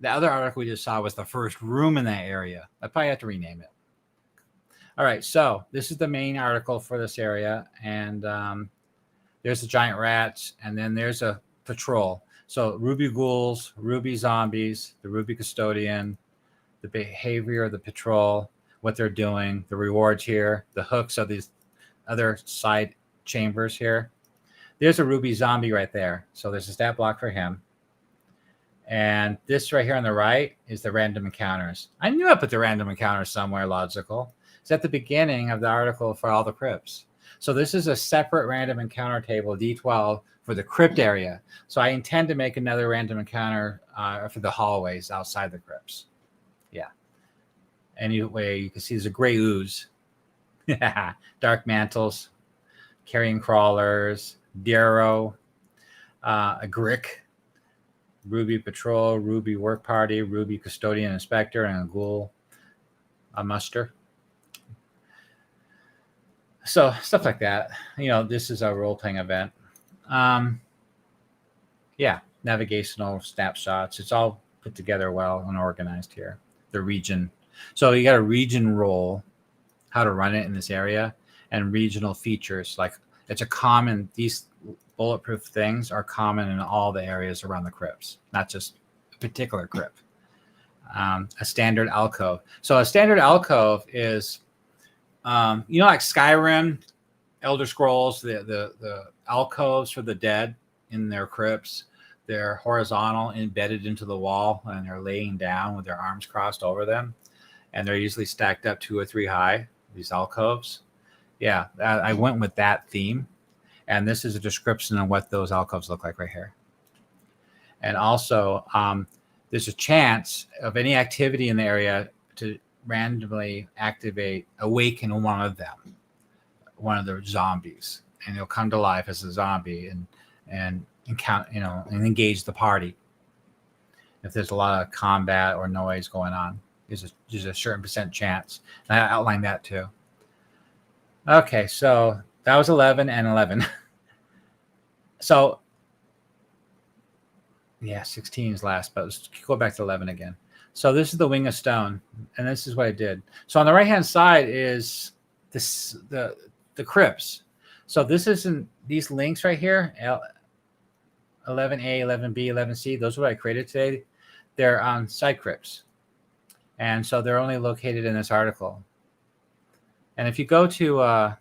The other article we just saw was the first room in that area. I probably have to rename it. All right, so this is the main article for this area, and there's the giant rats, and then there's a patrol. So ruby ghouls, ruby zombies, the ruby custodian, the behavior of the patrol, what they're doing, the rewards here, the hooks of these other side chambers here. There's a ruby zombie right there. So there's a stat block for him. And this right here on the right is the random encounters. I knew I put the random encounters somewhere logical. It's at the beginning of the article for all the crypts. So this is a separate random encounter table, D12, for the crypt area. So I intend to make another random encounter for the hallways outside the crypts. Yeah. Anyway, you can see there's a gray ooze. Dark mantles, carrion crawlers, Darrow, a Grick, Ruby Patrol, Ruby Work Party, Ruby Custodian Inspector, and a Ghoul, a Muster. So stuff like that. You know, this is a role-playing event. Yeah, navigational snapshots. It's all put together well and organized here. The region. So you got a region role, how to run it in this area, and regional features. Like it's a common, these bulletproof things are common in all the areas around the crypts, not just a particular crypt. A standard alcove. So a standard alcove is, like Skyrim, Elder Scrolls, the alcoves for the dead in their crypts. They're horizontal, embedded into the wall, and they're laying down with their arms crossed over them. And they're usually stacked up 2 or 3 high, these alcoves. Yeah, I went with that theme. And this is a description of what those alcoves look like right here. And also, there's a chance of any activity in the area to randomly awaken one of them, one of the zombies. And he'll come to life as a zombie and engage the party. If there's a lot of combat or noise going on, there's a certain % chance. And I outlined that too. Okay, so that was 11 and 11. So, yeah, 16 is last, but let's go back to 11 again. So this is the Wing of Stone, and this is what I did. So on the right-hand side is the crypts. So this isn't these links right here, 11A, 11B, 11C. Those are what I created today. They're on side crypts, and so they're only located in this article. And if you go to, I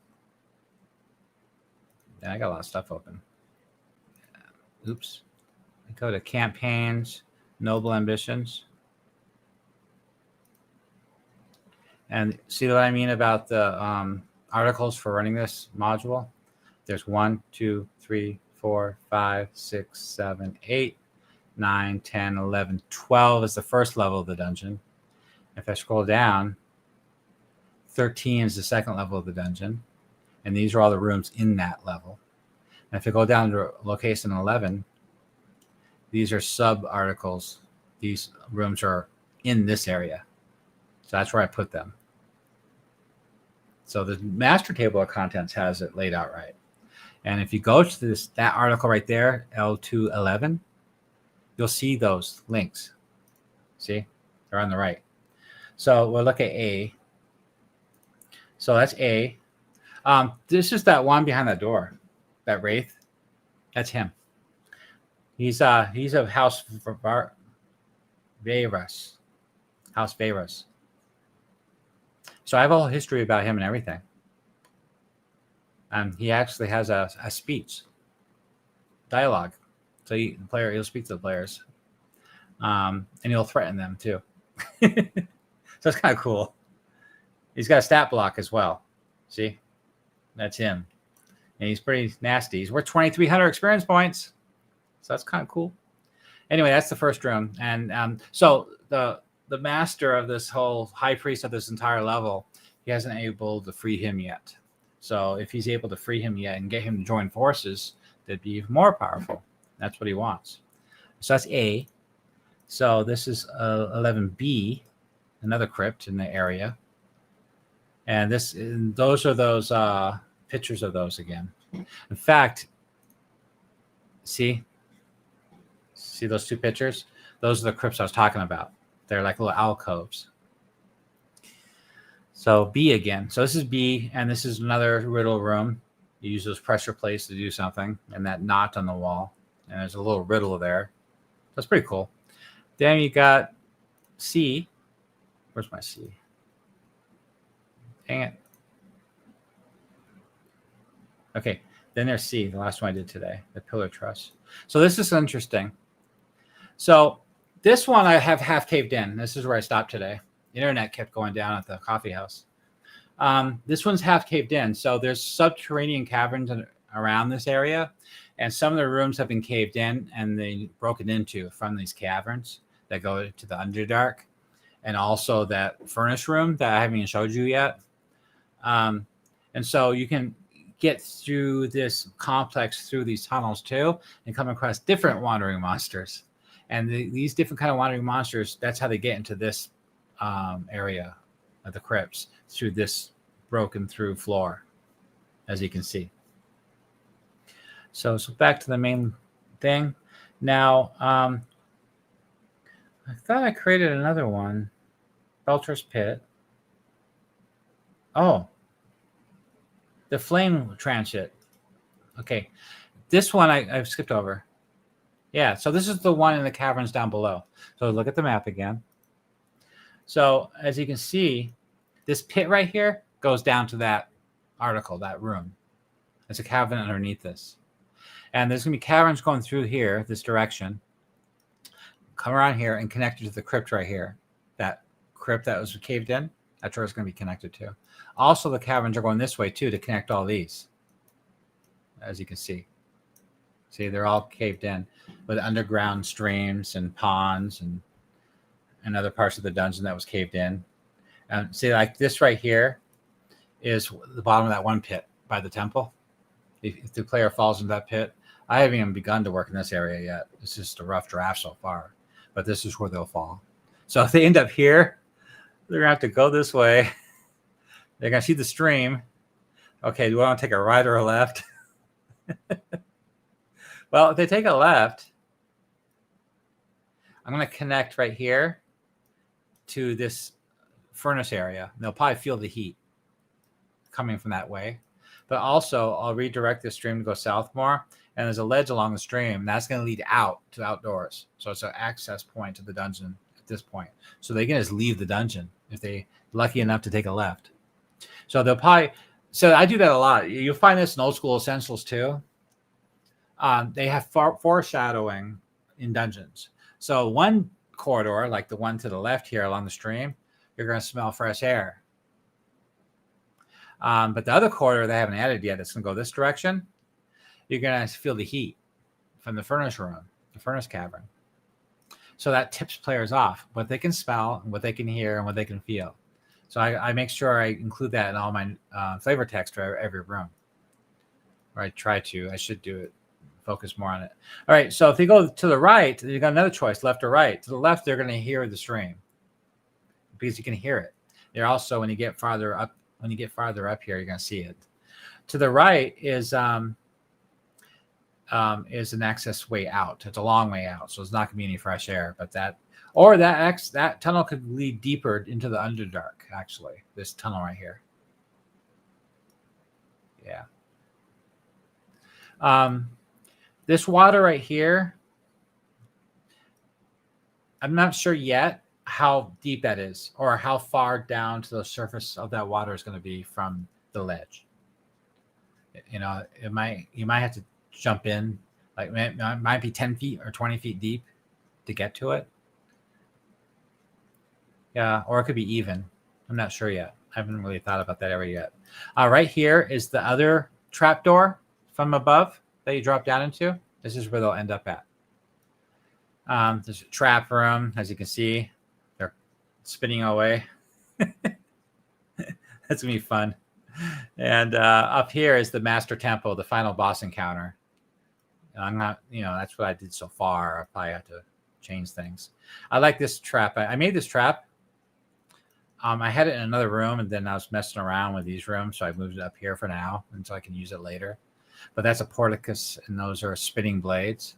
got a lot of stuff open. Oops. I go to campaigns, noble ambitions. And see what I mean about the articles for running this module? There's 1, 2, 3, 4, 5, 6, 7, 8, 9, 10, 11, 12 is the first level of the dungeon. If I scroll down, 13 is the second level of the dungeon. And these are all the rooms in that level. And if I go down to location 11, these are sub-articles. These rooms are in this area. So that's where I put them. So the master table of contents has it laid out right. And if you go to that article right there, L211, you'll see those links. See? They're on the right. So we'll look at A. So that's A. This is that one behind that door. That wraith, that's him. He's of House Varus. House Varus. So I have a whole history about him and everything. And he actually has a speech, dialogue. So he'll speak to the players, and he'll threaten them too. So it's kind of cool. He's got a stat block as well. See, that's him. And he's pretty nasty. He's worth 2,300 experience points. So that's kind of cool. Anyway, that's the first room. And so the master of this whole high priest of this entire level, he hasn't able to free him yet. So if he's able to free him yet and get him to join forces, that'd be even more powerful. That's what he wants. So that's A. So this is 11B, another crypt in the area. And those are those pictures of those again. In fact, see those 2 pictures? Those are the crypts I was talking about. They're like little alcoves. So B again. So this is B, and this is another riddle room. You use those pressure plates to do something, and that knot on the wall. And there's a little riddle there. That's pretty cool. Then you got C. Where's my C? Dang it. Okay, then there's C, the last one I did today, the Pillar Truss. So this is interesting. So this one I have half caved in. This is where I stopped today. The internet kept going down at the coffee house. This one's half caved in. So there's subterranean caverns around this area, and some of the rooms have been caved in and they broken into from these caverns that go to the Underdark, and also that furnace room that I haven't even showed you yet. And so you can get through this complex through these tunnels too, and come across different wandering monsters. And these different kind of wandering monsters, that's how they get into this area of the crypts, through this broken through floor, as you can see. So back to the main thing. Now, I thought I created another one. Belcher's Pit. Oh, the Flame Transit. Okay, this one I've skipped over. Yeah, so this is the one in the caverns down below. So look at the map again. So as you can see, this pit right here goes down to that article, that room. There's a cavern underneath this. And there's going to be caverns going through here, this direction. Come around here and connect you to the crypt right here. That crypt that was caved in, that's where it's going to be connected to. Also, the caverns are going this way, too, to connect all these, as you can see. See, they're all caved in with underground streams and ponds and other parts of the dungeon that was caved in. And see, like this right here is the bottom of that one pit by the temple. If the player falls into that pit, I haven't even begun to work in this area yet. It's just a rough draft so far, but this is where they'll fall. So if they end up here, they're gonna have to go this way. They're gonna see the stream. Okay, do I want to take a right or a left? Well, if they take a left, I'm gonna connect right here to this furnace area. And they'll probably feel the heat coming from that way. But also, I'll redirect this stream to go south more. And there's a ledge along the stream, and that's going to lead out to outdoors. So it's an access point to the dungeon at this point. So they can just leave the dungeon if they're lucky enough to take a left. So they'll probably... So I do that a lot. You'll find this in old school essentials too. They have foreshadowing in dungeons. So one corridor, like the one to the left here along the stream, you're going to smell fresh air. But the other corridor they haven't added yet, it's going to go this direction. You're going to feel the heat from the furnace room, the furnace cavern. So that tips players off what they can smell, and what they can hear, and what they can feel. So I make sure I include that in all my flavor text for every room. Or I try to. I should do it. Focus more on it. All right. So if you go to the right, you got another choice, left or right. To the left, they're going to hear the stream because you can hear it. They're also, when you get farther up here, you're going to see it. To the right is an access way out. It's a long way out, so it's not going to be any fresh air. But that tunnel could lead deeper into the Underdark. Actually, this tunnel right here. Yeah. This water right here, I'm not sure yet how deep that is or how far down to the surface of that water is going to be from the ledge. You know, you might have to jump in, like it might be 10 feet or 20 feet deep to get to it. Yeah, or it could be even. I'm not sure yet. I haven't really thought about that area yet. Right here is the other trapdoor from above that you drop down into. This is where they'll end up at. There's a trap room, as you can see. They're spinning away. That's gonna be fun. And up here is the Master Temple, the final boss encounter. And I'm not, that's what I did so far. I probably have to change things. I like this trap. I made this trap. I had it in another room, and then I was messing around with these rooms, so I moved it up here for now until I can use it later. But that's a porticus, and those are spinning blades.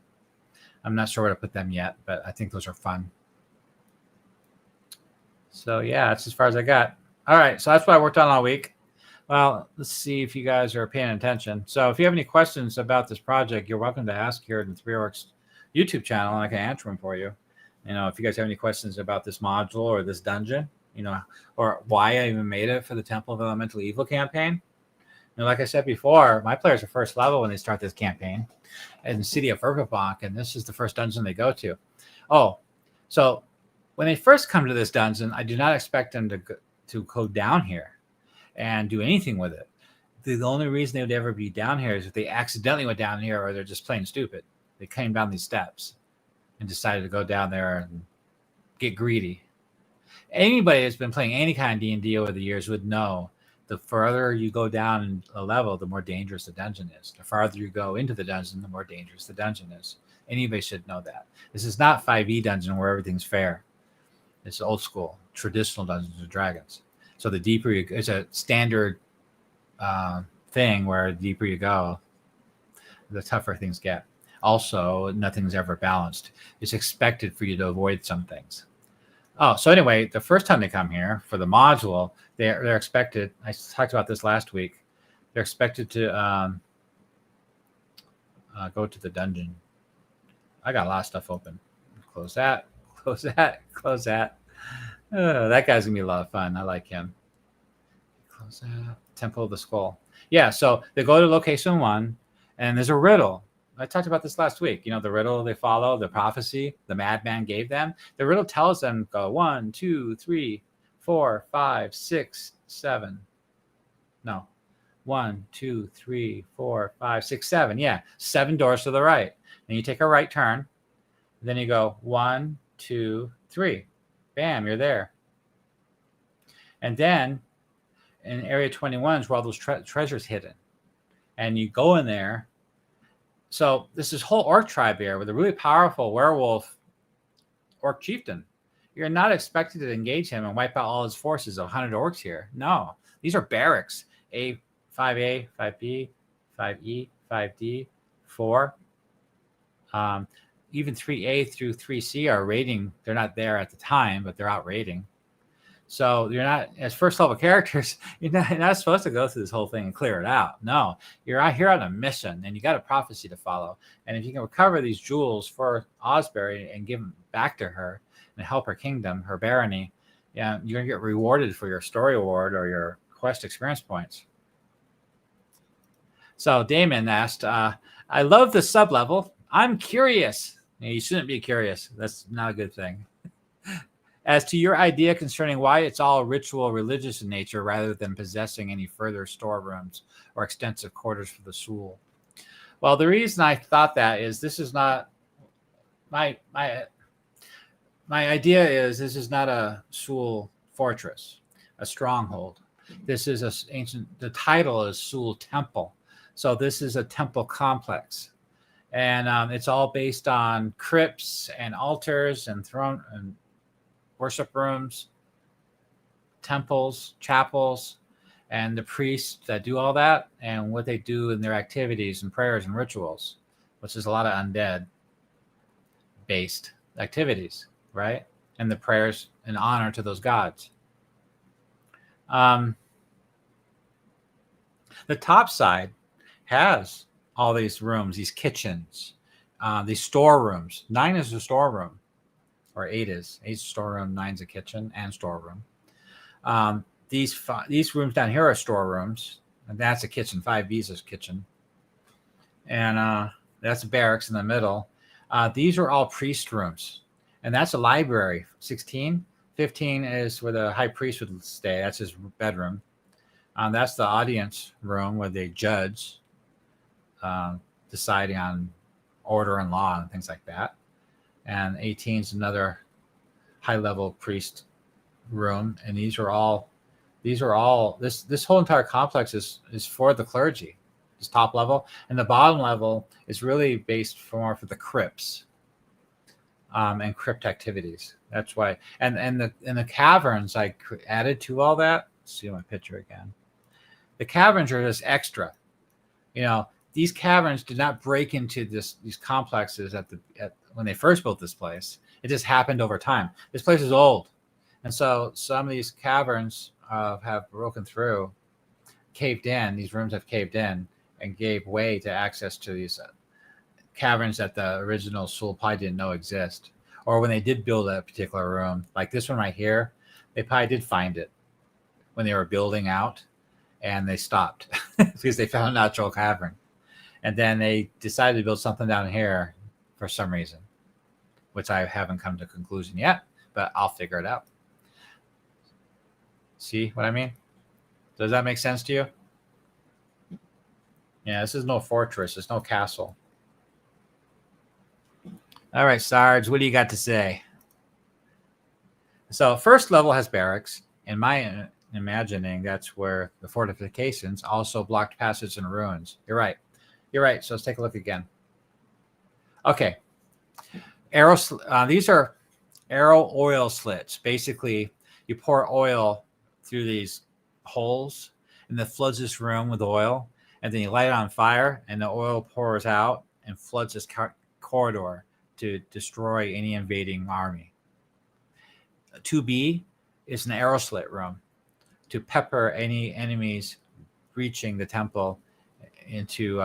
I'm not sure where to put them yet, but I think those are fun. So yeah, that's as far as I got. All right, so that's what I worked on all week. Well, let's see if you guys are paying attention. So if you have any questions about this project, you're welcome to ask here in the Three Orcs YouTube channel, and I can answer them for you. If you guys have any questions about this module or this dungeon, or why I even made it for the Temple of Elemental Evil campaign. Like I said before, my players are first level when they start this campaign in the city of Verbobonc, and this is the first dungeon they go to. Oh, so when they first come to this dungeon, I do not expect them to go down here and do anything with it. The only reason they would ever be down here is if they accidentally went down here or they're just plain stupid. They came down these steps and decided to go down there and get greedy. Anybody that's been playing any kind of D&D over the years would know the further you go down in a level, the more dangerous the dungeon is. The farther you go into the dungeon, the more dangerous the dungeon is. Anybody should know that. This is not 5e dungeon where everything's fair. It's old school, traditional Dungeons and Dragons. So the deeper it's a standard thing where the deeper you go, the tougher things get. Also, nothing's ever balanced. It's expected for you to avoid some things. Oh, so anyway, the first time they come here for the module, they're expected. I talked about this last week. They're expected to go to the dungeon. I got a lot of stuff open. Close that. Close that. Close that. That guy's gonna be a lot of fun. I like him. Close that. Temple of the Skull. Yeah. So they go to location 1, and there's a riddle. I talked about this last week. You know, the riddle they follow, the prophecy the madman gave them. The riddle tells them go 1, 2, 3, 4, 5, 6, 7. No, 1, 2, 3, 4, 5, 6, 7. Yeah, 7 doors to the right. And you take a right turn. Then you go 1, 2, 3. Bam, you're there. And then in Area 21 is where all those treasures hidden. And you go in there. So this is whole orc tribe here with a really powerful werewolf orc chieftain. You're not expected to engage him and wipe out all his forces of 100 orcs here. No, these are barracks. 5A, 5B, 5E, 5D, 4. Even 3A through 3C are raiding. They're not there at the time, but they're out raiding. So you're not, as first level characters, you're not supposed to go through this whole thing and clear it out. No, you're out here on a mission, and you got a prophecy to follow. And if you can recover these jewels for Osberry and give them back to her and help her kingdom, her barony, yeah, you're gonna get rewarded for your story award or your quest experience points. So Damon asked, I love the sub-level. I'm curious. You shouldn't be curious. That's not a good thing. As to your idea concerning why it's all ritual religious in nature rather than possessing any further storerooms or extensive quarters for the Suel. Well, the reason I thought that is this is not my idea is this is not a Suel fortress, a stronghold. This is the title is Suel Temple. So this is a temple complex. And it's all based on crypts and altars and throne and worship rooms, temples, chapels, and the priests that do all that and what they do in their activities and prayers and rituals, which is a lot of undead-based activities, right? And the prayers in honor to those gods. The top side has all these rooms, these kitchens, these storerooms. 9 is a storeroom. Or 8 is. 8's a storeroom, 9's a kitchen and storeroom. These rooms down here are storerooms, and that's a kitchen. 5B's is a kitchen. And that's a barracks in the middle. These are all priest rooms, and that's a library. 16. 15 is where the high priest would stay. That's his bedroom. That's the audience room where they judge, deciding on order and law and things like that. And 18 is another high-level priest room, and this whole entire complex is for the clergy. This top level, and the bottom level is really based more for the crypts and crypt activities. That's why, and the caverns I added to all that. Let's see my picture again. The caverns are just extra. You know, these caverns did not break into these complexes when they first built this place. It just happened over time. This place is old. And so some of these caverns have broken through, caved in. These rooms have caved in and gave way to access to these caverns that the original Suel probably didn't know exist. Or when they did build a particular room, like this one right here, they probably did find it when they were building out, and they stopped because they found a natural cavern. And then they decided to build something down here for some reason, which I haven't come to a conclusion yet, but I'll figure it out. See what I mean? Does that make sense to you? Yeah, this is no fortress. It's no castle. All right, Sarge, what do you got to say? So first level has barracks. In my imagining, that's where the fortifications also blocked passage and ruins. You're right. So let's take a look again. Okay. These are arrow oil slits. Basically, you pour oil through these holes, and that floods this room with oil, and then you light it on fire, and the oil pours out, and floods this corridor to destroy any invading army. 2B is an arrow slit room to pepper any enemies reaching the temple into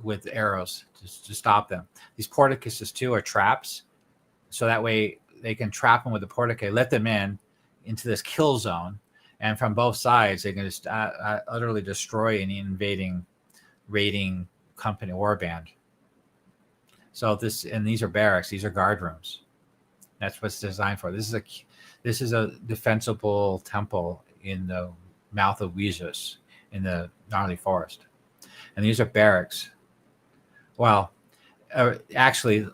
with arrows to stop them. These porticuses too are traps, so that way they can trap them with the portico, let them into this kill zone, and from both sides they can just utterly destroy any invading raiding company or band. So these are barracks, these are guard rooms. That's what's designed for. This is a defensible temple in the mouth of Weezus in the Gnarley Forest. And these are barracks. Well, actually,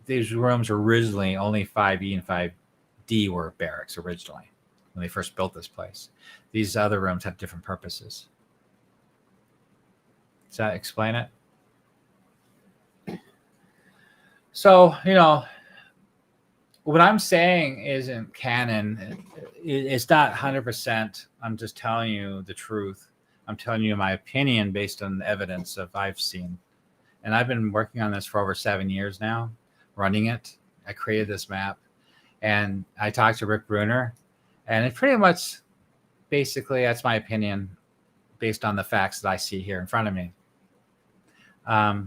these rooms were originally only 5E and 5D were barracks originally when they first built this place. These other rooms have different purposes. Does that explain it? So, what I'm saying isn't canon. It's not 100%. I'm just telling you the truth. I'm telling you my opinion based on the evidence of I've seen. And I've been working on this for over 7 years now, running it. I created this map. And I talked to Rick Bruner. And it pretty much, basically, that's my opinion based on the facts that I see here in front of me. A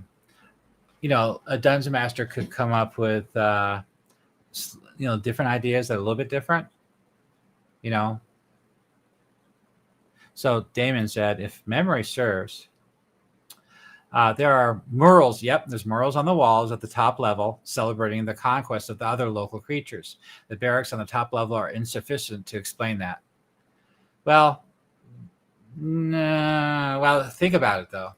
dungeon master could come up with, different ideas that are a little bit different, So Damon said, if memory serves, there are murals. Yep, there's murals on the walls at the top level celebrating the conquest of the other local creatures. The barracks on the top level are insufficient to explain that. Well, think about it, though.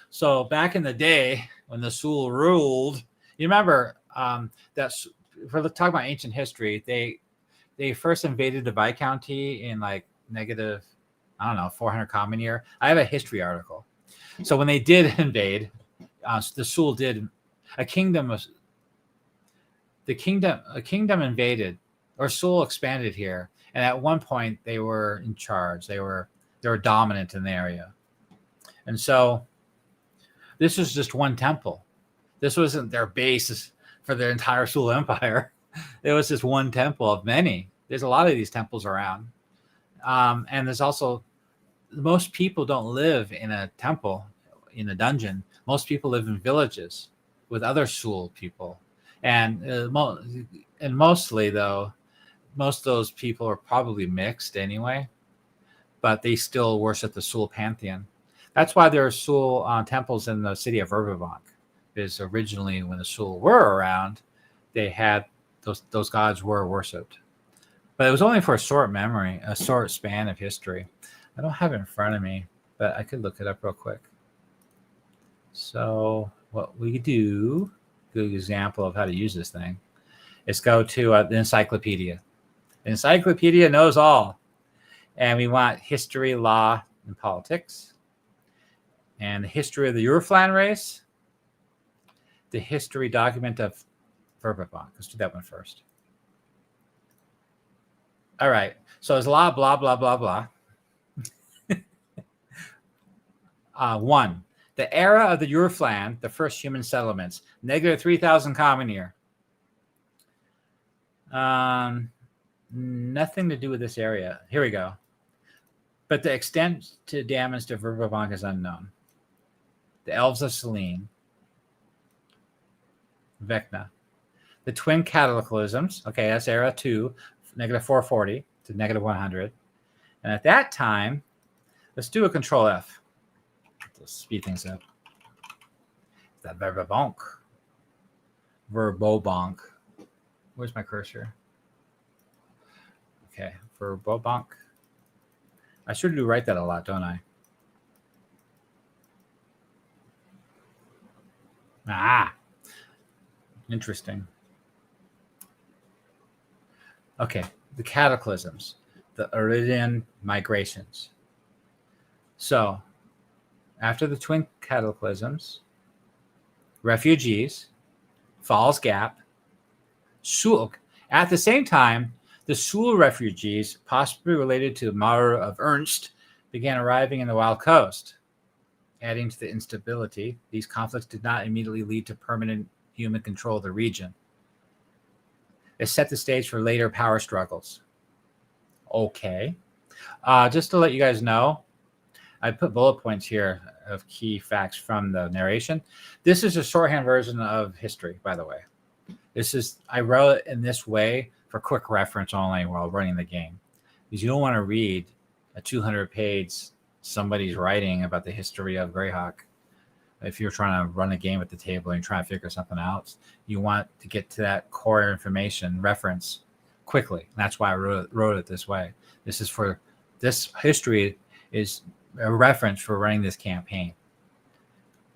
So back in the day when the Suel ruled, you remember that for talking about ancient history, they first invaded the Viscounty in like negative, 400 common year. I have a history article. So when they did invade, the Suel did a kingdom invaded, or Suel expanded here, and at one point they were in charge. They were dominant in the area, and so this was just one temple. This wasn't their base for their entire Suel Empire. It was just one temple of many. There's a lot of these temples around. And there's also, most people don't live in a temple, in a dungeon. Most people live in villages with other Suel people. And mostly, though, most of those people are probably mixed anyway, but they still worship the Suel pantheon. That's why there are Suel temples in the city of Verbobonc, because originally when the Suel were around, they had those gods were worshipped. But it was only for a short span of history. I don't have it in front of me, but I could look it up real quick. So what we do, good example of how to use this thing, is go to the encyclopedia. The encyclopedia knows all. And we want history, law, and politics. And the history of the Euroflan race. The history document of Verbobonc. Let's do that one first. All right. So there's a lot of blah, blah, blah, blah. 1. The era of the Euroflan, the first human settlements, negative 3,000 common year. Nothing to do with this area. Here we go. But the extent to damage to Verbobonc is unknown. The Elves of Selene. Vecna. The twin cataclysms. Okay, that's era 2, negative 440 to negative 100. And at that time, let's do a control F. Let's speed things up. That Verbobonc. Where's my cursor? Okay, Verbobonc. I sure do write that a lot, don't I? Interesting. Okay, the cataclysms, the Iridian migrations. So, after the twin cataclysms, refugees, Falls Gap, Suel. At the same time, the Suel refugees, possibly related to the Maur of Ernst, began arriving in the Wild Coast. Adding to the instability, these conflicts did not immediately lead to permanent human control of the region. It set the stage for later power struggles. Okay. Just to let you guys know, I put bullet points here of key facts from the narration. This is a shorthand version of history, by the way. I wrote it in this way for quick reference only while running the game. Because you don't want to read a 200-page somebody's writing about the history of Greyhawk. If you're trying to run a game at the table and you're trying to figure something out, you want to get to that core information reference quickly. And that's why I wrote it this way. This history is a reference for running this campaign.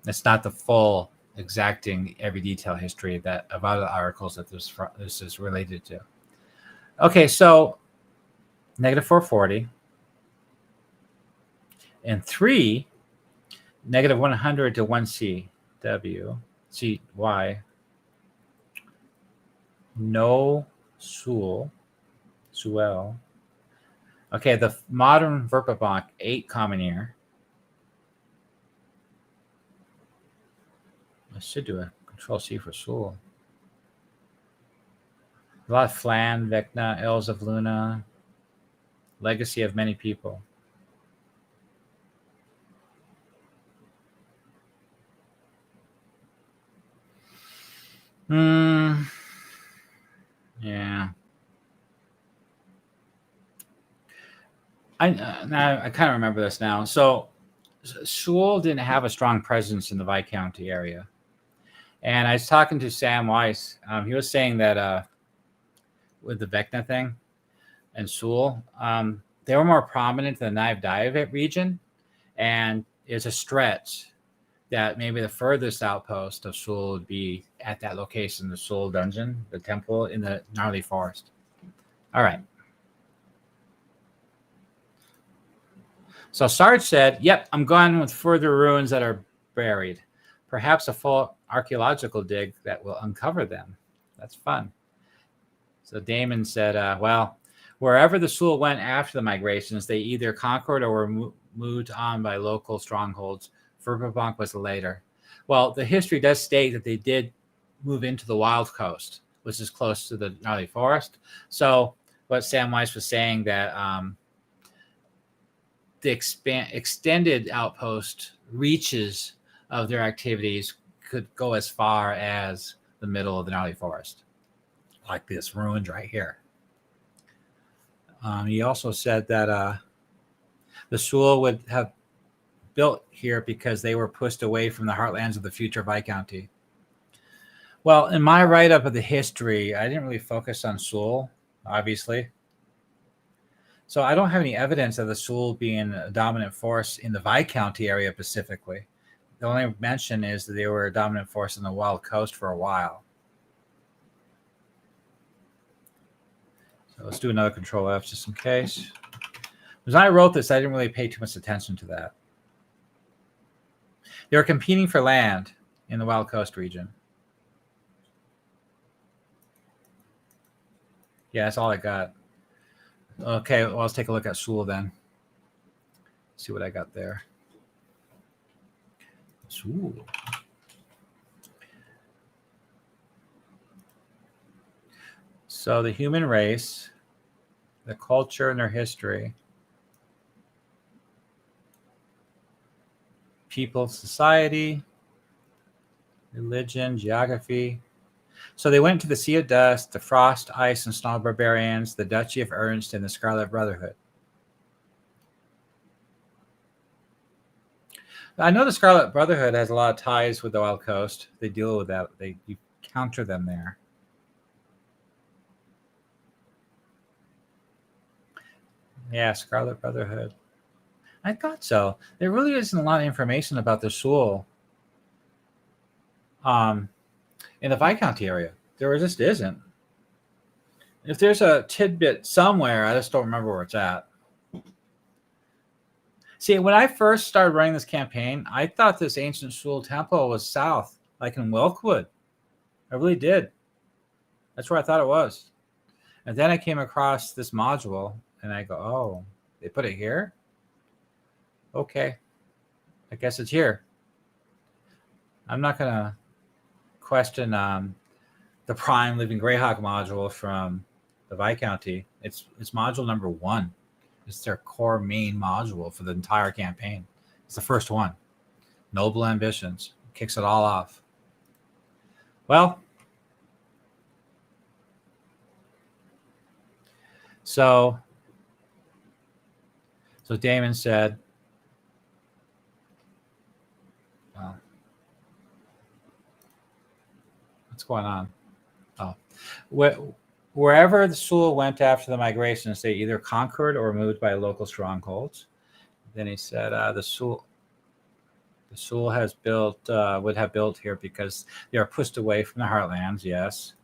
It's not the full exacting every detail history of other articles that this is related to. Okay, so -440 and 3, -100 to 1C W C Y. No Suel. Okay, the modern Verbobonc 8 common ear. I should do a Control C for Suel. A lot of Flan, Vecna, Elves of Luna, Legacy of Many People. Yeah. I kind of remember this now. So Suel didn't have a strong presence in the Viscounty area. And I was talking to Sam Weiss. He was saying that with the Vecna thing and Suel, they were more prominent in the Knife Dive region. And it's a stretch that maybe the furthest outpost of Suel would be at that location, the Suel Dungeon, the temple in the Gnarley Forest. All right. So Sarge said, yep, I'm going with further ruins that are buried. Perhaps a full archaeological dig that will uncover them. That's fun. So Damon said, well, wherever the Suel went after the migrations, they either conquered or were moved on by local strongholds. Verbobonc was later. Well, the history does state that they did move into the Wild Coast, which is close to the Gnarly Forest. So what Sam Weiss was saying that the extended outpost reaches of their activities could go as far as the middle of the Gnarly Forest, like this ruined right here. He also said that the Suel would have built here because they were pushed away from the heartlands of the future Viscounty. Well, in my write-up of the history, I didn't really focus on Suel, obviously. So I don't have any evidence of the Suel being a dominant force in the Viscounty area specifically. The only mention is that they were a dominant force in the Wild Coast for a while. So let's do another Control F just in case. When I wrote this, I didn't really pay too much attention to that. They were competing for land in the Wild Coast region. Yeah, that's all I got. Okay, well, let's take a look at Suel then. See what I got there. Suel. So the human race, the culture and their history, people, society, religion, geography. So they went to the Sea of Dust, the Frost, Ice, and Snow Barbarians, the Duchy of Ernst, and the Scarlet Brotherhood. I know the Scarlet Brotherhood has a lot of ties with the Wild Coast. They deal with that. You counter them there. Yeah, Scarlet Brotherhood. I thought so. There really isn't a lot of information about the Suel in the Viscounty area. There just isn't. If there's a tidbit somewhere, I just don't remember where it's at. See, when I first started running this campaign, I thought this Ancient Suel Temple was south, like in Wilkwood. I really did. That's where I thought it was. And then I came across this module, and I go, oh, they put it here? Okay. I guess it's here. I'm not going to question the Prime Living Greyhawk module from the Viscounty. It's module number 1. It's their core main module for the entire campaign. It's the first one. Noble Ambitions. Kicks it all off. Well, so Damon said, well, what's going on? Oh, wherever the Suel went after the migrations, they either conquered or moved by local strongholds. Then he said the Suel has built would have built here because they are pushed away from the Heartlands. Yes.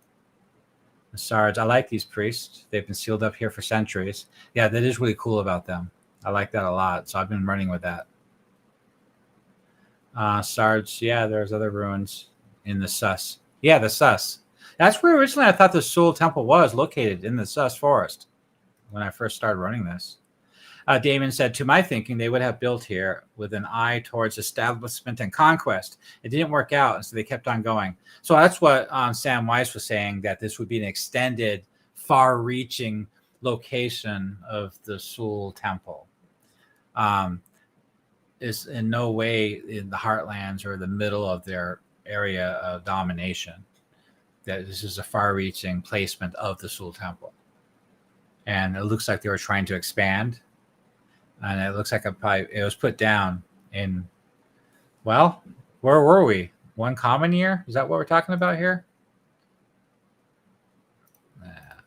The Sards, I like these priests. They've been sealed up here for centuries. Yeah, that is really cool about them. I like that a lot. So I've been running with that. Sards, yeah, there's other ruins in the Sus. Yeah, the Sus. That's where originally I thought the Suel Temple was located, in the Sus Forest, when I first started running this. Damon said, to my thinking, they would have built here with an eye towards establishment and conquest. It didn't work out, and so they kept on going. So that's what Sam Weiss was saying, that this would be an extended, far-reaching location of the Suel Temple. Is in no way in the Heartlands or the middle of their area of domination. That this is a far-reaching placement of the Suel Temple. And it looks like they were trying to expand. And it looks like it was put down in, well, where were we? 1 common year? Is that what we're talking about here?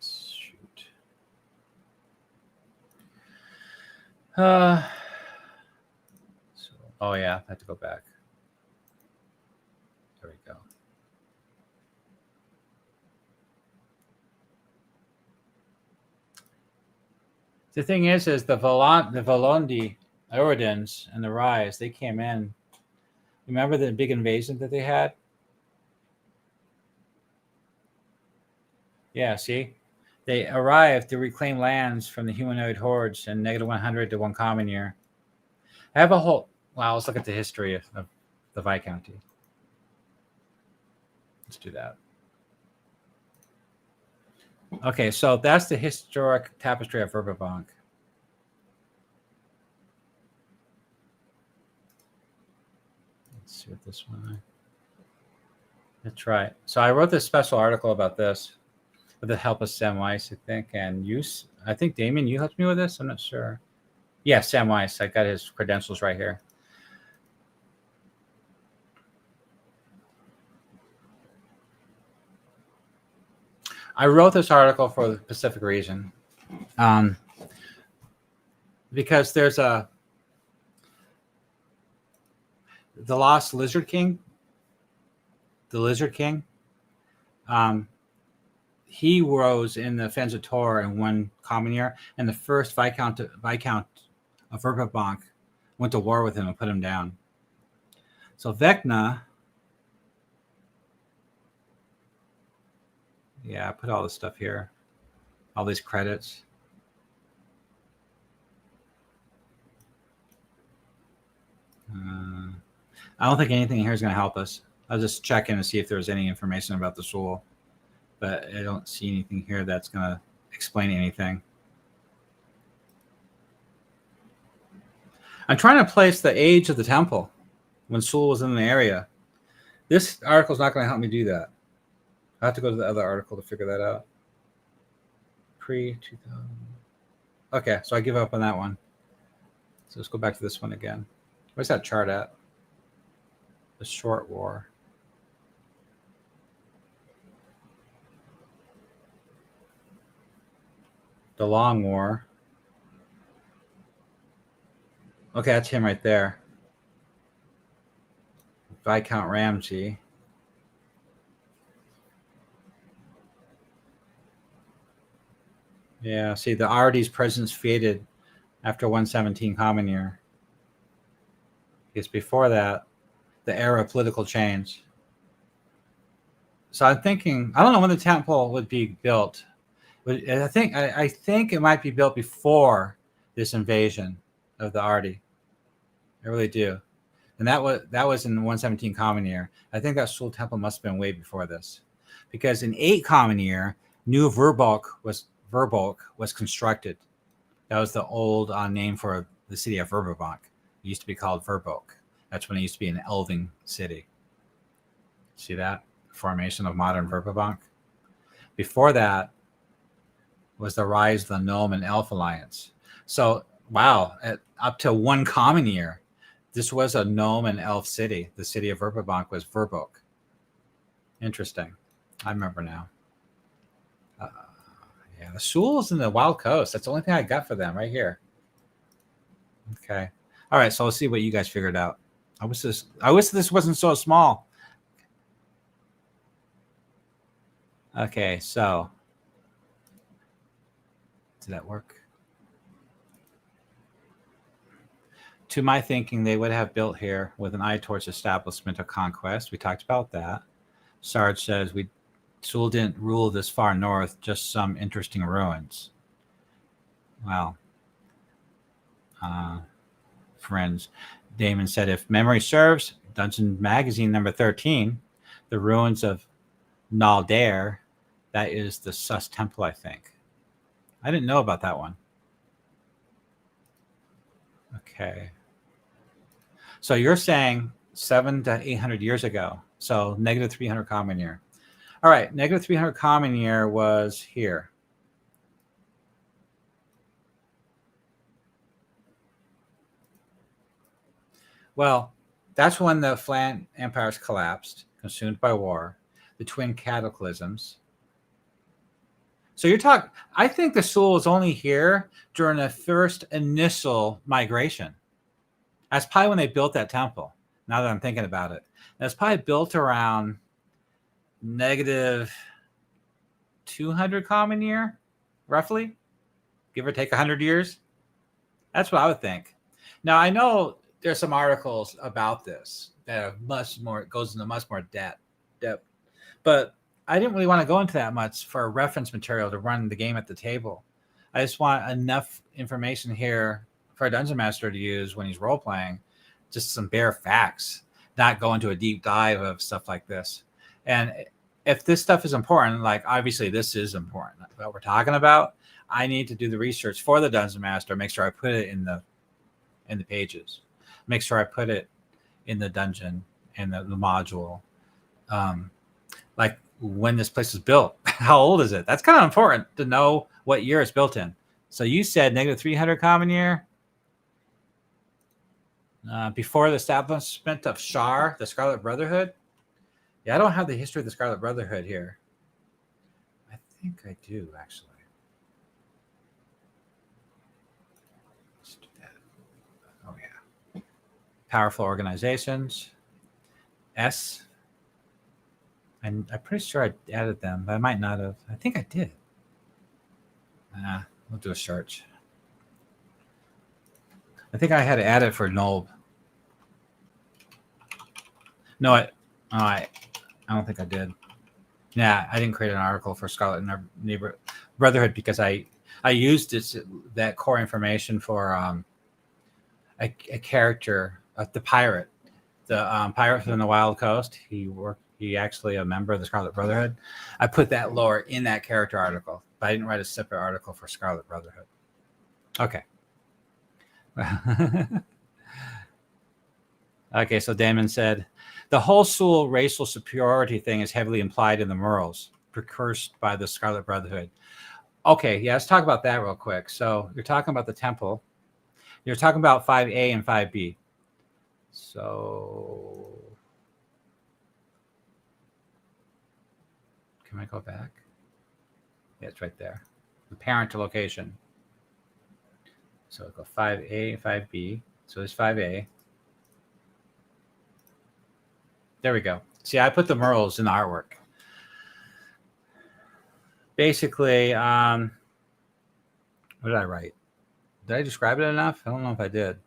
Shoot. Oh yeah, I have to go back. There we go. The thing is the Valondi, Oridans, and the Rise, they came in. Remember the big invasion that they had? Yeah, see? They arrived to reclaim lands from the humanoid hordes in -100 to 1 common year. I have a whole... Well, let's look at the history of the Viscounty. Let's do that. Okay, so that's the historic tapestry of Verbobonc. Let's see what this one. That's right. So I wrote this special article about this with the help of Sam Weiss, I think, and I think Damien, you helped me with this. I'm not sure. Yeah, Sam Weiss. I got his credentials right here. I wrote this article for the Pacific region because there's the Lost Lizard King, he rose in the Fens of Tor in 1 common year, and the first Viscount of Verbobonc went to war with him and put him down. So Vecna... Yeah, I put all this stuff here. All these credits. I don't think anything here is going to help us. I'll just check in and see if there's any information about the Suel. But I don't see anything here that's going to explain anything. I'm trying to place the age of the temple when Suel was in the area. This article is not going to help me do that. I have to go to the other article to figure that out. Pre-2000. Okay, so I give up on that one. So let's go back to this one again. Where's that chart at? The Short War. The Long War. Okay, that's him right there. Viscount Ramsey. Yeah, see, the Ardy's presence faded after 117 common year. Because before that, the era of political change. So I'm thinking, I don't know when the temple would be built. But I think it might be built before this invasion of the Ardy. I really do. And that was in 117 Common Year. I think that Suel Temple must have been way before this, because in 8 Common Year, New Verbobonc was constructed. That was the old name for the city of Verbobonc. It used to be called Verbobonc. That's when it used to be an elven city. See that formation of modern Verbobonc? Before that was the rise of the Gnome and Elf Alliance. So, wow, up to 1 Common Year, this was a Gnome and Elf city. The city of Verbobonc was Verbobonc. Interesting. I remember now. Yeah, the Suel's in the Wild Coast. That's the only thing I got for them right here. Okay. All right, so let's see what you guys figured out. I wish this wasn't so small. Okay, so did that work? To my thinking, they would have built here with an eye towards establishment of conquest. We talked about that. Sarge says Suel didn't rule this far north, just some interesting ruins. Well, friends, Damon said, if memory serves, Dungeon Magazine number 13, the ruins of Naldair, that is the Sus Temple, I think. I didn't know about that one. Okay. So you're saying 700 to 800 years ago. So negative 300 Common Year. All right, negative 300 Common Year was here. Well, that's when the Flan empires collapsed, consumed by war, the twin cataclysms. So you're talking, I think the Suel was only here during the first initial migration. That's probably when they built that temple, now that I'm thinking about it. That's probably built around negative 200 Common Year, roughly, give or take 100 years. That's what I would think. Now, I know there's some articles about this that are much more, goes into much more depth, but I didn't really want to go into that much for reference material to run the game at the table. I just want enough information here for a dungeon master to use when he's role playing, just some bare facts, not go into a deep dive of stuff like this. And if this stuff is important, like obviously this is important, what we're talking about, I need to do the research for the dungeon master, make sure I put it in the pages, make sure I put it in the dungeon and the module. Like when this place was built, how old is it? That's kind of important to know what year it's built in. So you said negative 300 Common Year. Before the establishment of Shar, the Scarlet Brotherhood. Yeah, I don't have the history of the Scarlet Brotherhood here. I think I do, actually. Let's do that. Oh, yeah. Powerful organizations. S. And I'm pretty sure I added them, but I might not have. I think I did. We'll do a search. I think I had to add it for Nob. No, I don't think I did. Yeah, I didn't create an article for Scarlet Neighbor Brotherhood because I used that core information for a character, the pirate, the pirate from the Wild Coast. He actually a member of the Scarlet Brotherhood. I put that lore in that character article, but I didn't write a separate article for Scarlet Brotherhood. Okay. Okay, so Damon said, the whole Suel racial superiority thing is heavily implied in the murals, precursed by the Scarlet Brotherhood. Okay, yeah, let's talk about that real quick. So you're talking about the temple. You're talking about 5A and 5B. So can I go back? Yeah, it's right there. The parent to location. So go 5A and 5B. So there's 5A. There we go. See, I put the murals in the artwork. Basically, what did I write? Did I describe it enough? I don't know if I did.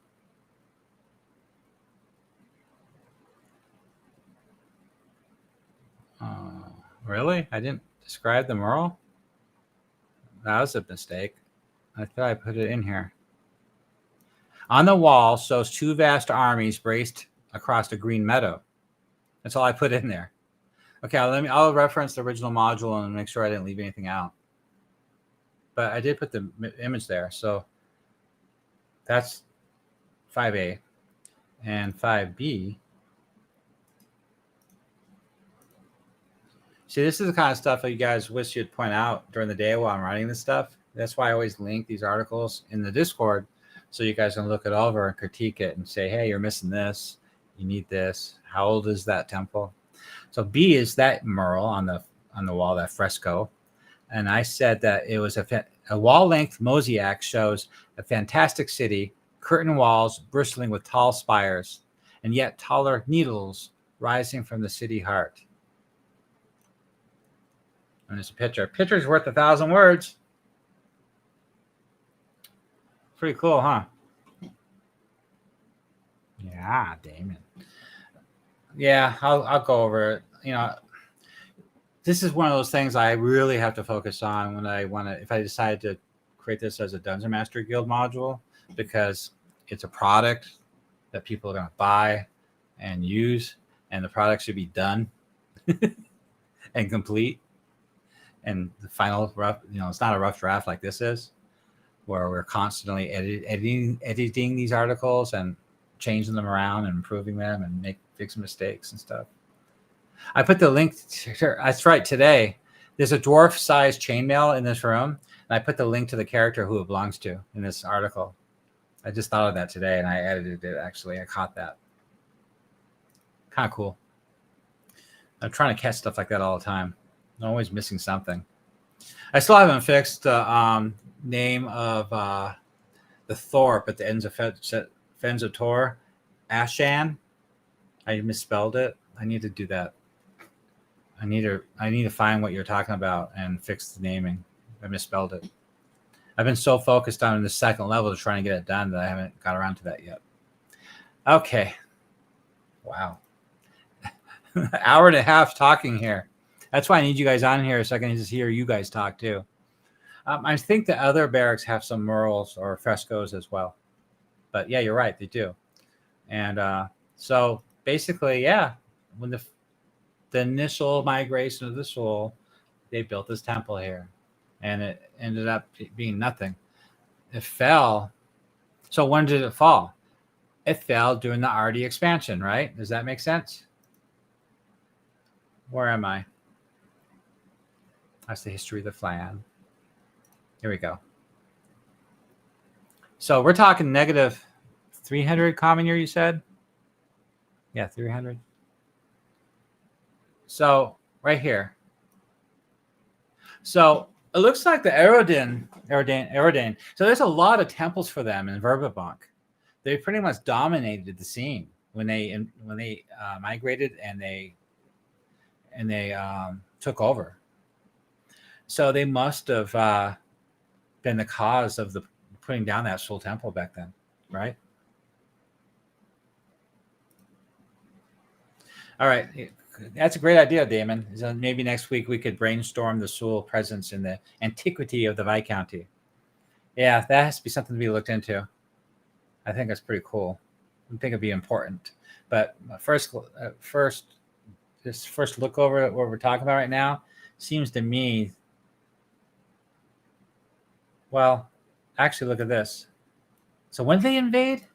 Really? I didn't describe the mural? That was a mistake. I thought I put it in here. On the wall shows two vast armies braced across a green meadow. That's all I put in there. Okay, I'll reference the original module and make sure I didn't leave anything out. But I did put the image there. So that's 5A. And 5B. See, this is the kind of stuff that you guys wish you'd point out during the day while I'm writing this stuff. That's why I always link these articles in the Discord so you guys can look it over and critique it and say, hey, you're missing this. You need this. How old is that temple? So B is that mural on the wall, that fresco. And I said that it was a wall-length mosaic shows a fantastic city, curtain walls bristling with tall spires, and yet taller needles rising from the city heart. And there's a picture. A picture's worth 1,000 words. Pretty cool, huh? Yeah, Damon. Yeah, I'll go over it. You know, this is one of those things I really have to focus on when I want to, if I decide to create this as a Dungeon Master Guild module, because it's a product that people are going to buy and use, and the product should be done and complete. And the final rough, you know, it's not a rough draft like this is, where we're constantly editing these articles and changing them around and improving them and fixing mistakes and stuff. I put the link. That's right. Today, there's a dwarf-sized chainmail in this room, and I put the link to the character who it belongs to in this article. I just thought of that today, and I edited it. Actually, I caught that. Kind of cool. I'm trying to catch stuff like that all the time. I'm always missing something. I still haven't fixed the name of the Thorpe at the ends of Fens of Tor, Ashan. I misspelled it. I need to do that. I need to find what you're talking about and fix the naming. I misspelled it. I've been so focused on the second level to trying to get it done that I haven't got around to that yet. Okay. Wow. Hour and a half talking here. That's why I need you guys on here so I can just hear you guys talk too. I think the other barracks have some murals or frescoes as well. But yeah, you're right. They do. And so basically, yeah, when the initial migration of the soul, they built this temple here. And it ended up being nothing. It fell. So when did it fall? It fell during the RD expansion, right? Does that make sense? Where am I? That's the history of the flan. Here we go. So we're talking negative 300 common year, you said? Yeah, 300. So right here. So it looks like the Erodane. So there's a lot of temples for them in Verbobonc. They pretty much dominated the scene when they migrated and they took over. So they must have been the cause of the putting down that Suel Temple back then, right? All right. That's a great idea, Damon. So maybe next week we could brainstorm the Suel presence in the antiquity of the Viscounty. Yeah, that has to be something to be looked into. I think that's pretty cool. I think it'd be important. But first look over at what we're talking about right now seems to me. Well, actually, look at this. So when did they invade?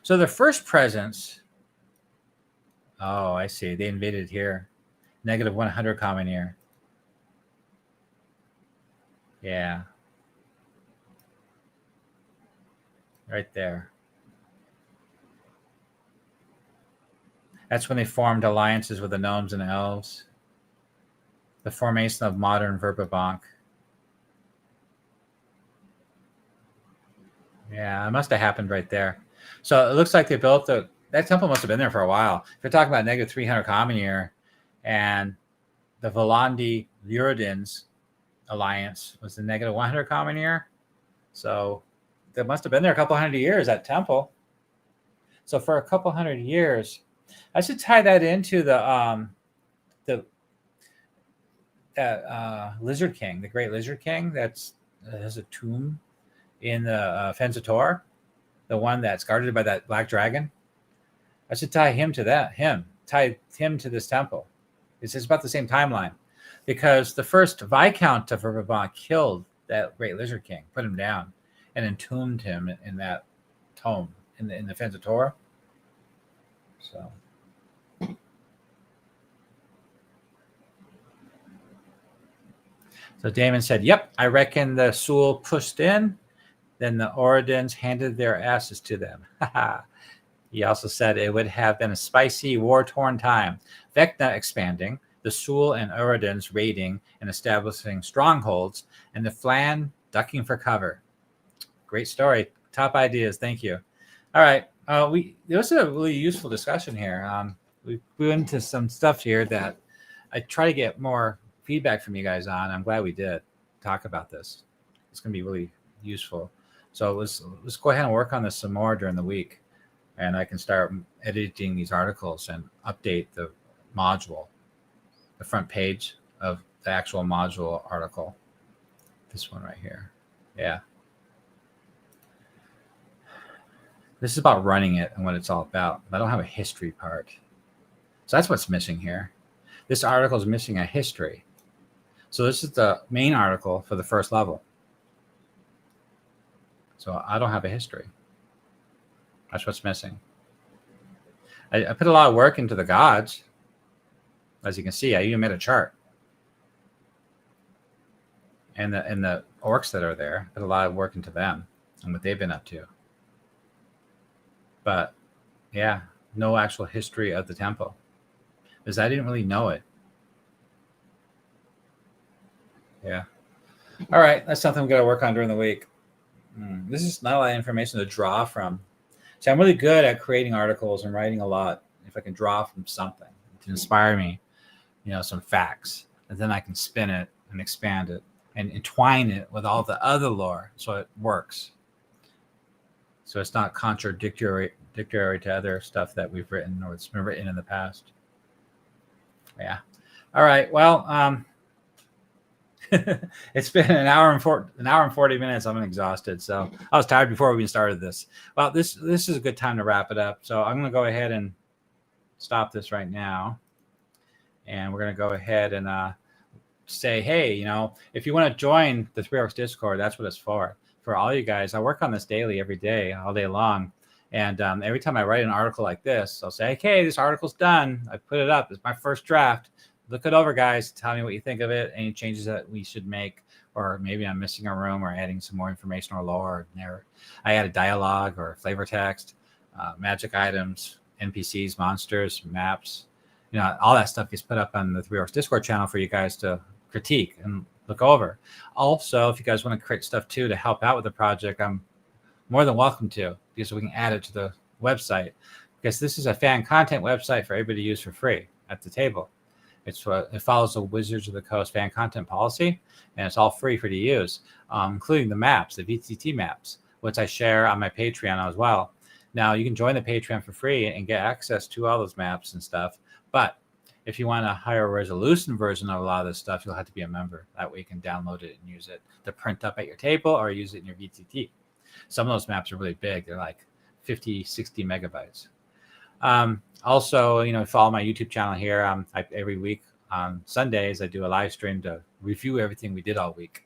So their first presence. Oh, I see. They invaded here. Negative 100 common year. Yeah. Right there. That's when they formed alliances with the gnomes and elves. The formation of modern Verbobonc. Yeah, it must have happened right there. So it looks like they built that temple must have been there for a while. If you're talking about negative 300 common year, and the Volandi Luridins alliance was the negative 100 common year. So that must have been there a couple hundred years, that temple. So for a couple hundred years, I should tie that into the Lizard King, the Great Lizard King. That's has a tomb in the Fens of Tor, the one that's guarded by that black dragon. I should tie him to that. Tie him to this temple. It's about the same timeline, because the first Viscount of Verbobonc killed that great lizard king, put him down, and entombed him in that tome in the Fens of Torah. So Damon said, "Yep, I reckon the Suel pushed in, then the Oridans handed their asses to them." He also said it would have been a spicy, war-torn time. Vecna expanding, the Suel and Oridans raiding and establishing strongholds, and the Flan ducking for cover. Great story. Top ideas. Thank you. All right. There was a really useful discussion here. We went into some stuff here that I try to get more feedback from you guys on. I'm glad we did talk about this. It's going to be really useful. So let's go ahead and work on this some more during the week, and I can start editing these articles and update the module, the front page of the actual module article. This one right here. Yeah. This is about running it and what it's all about. I don't have a history part. So that's what's missing here. This article is missing a history. So this is the main article for the first level. So I don't have a history. That's what's missing. I put a lot of work into the gods. As you can see, I even made a chart. And the orcs that are there, I put a lot of work into them and what they've been up to. But yeah, no actual history of the temple, because I didn't really know it. Yeah. All right. That's something we're going to work on during the week. This is not a lot of information to draw from. So I'm really good at creating articles and writing a lot. If I can draw from something to inspire me, some facts, and then I can spin it and expand it and entwine it with all the other lore so it works. So it's not contradictory to other stuff that we've written or it's been written in the past. Yeah. All right. Well, it's been an hour and 40 minutes. I'm exhausted. So I was tired before we even started this. Well, this is a good time to wrap it up. So I'm going to go ahead and stop this right now. And we're going to go ahead and say, hey, if you want to join the Three Orcs Discord, that's what it's for. For all you guys, I work on this daily, every day, all day long. And every time I write an article like this, I'll say, okay, this article's done. I put it up. It's my first draft. Look it over, guys. Tell me what you think of it. Any changes that we should make, or maybe I'm missing a room or adding some more information or lore. I added dialogue or flavor text, magic items, NPCs, monsters, maps. All that stuff gets put up on the Three Orcs Discord channel for you guys to critique and look over. Also, if you guys want to create stuff too to help out with the project, I'm more than welcome to, because we can add it to the website, because this is a fan content website for everybody to use for free at the table. It follows the Wizards of the Coast fan content policy, and it's all free for you to use, including the maps, the VTT maps, which I share on my Patreon as well. Now, you can join the Patreon for free and get access to all those maps and stuff, but if you want a higher resolution version of a lot of this stuff, you'll have to be a member. That way you can download it and use it to print up at your table or use it in your VTT. Some of those maps are really big. They're like 50, 60 megabytes. Also, follow my YouTube channel here. Every week on Sundays, I do a live stream to review everything we did all week.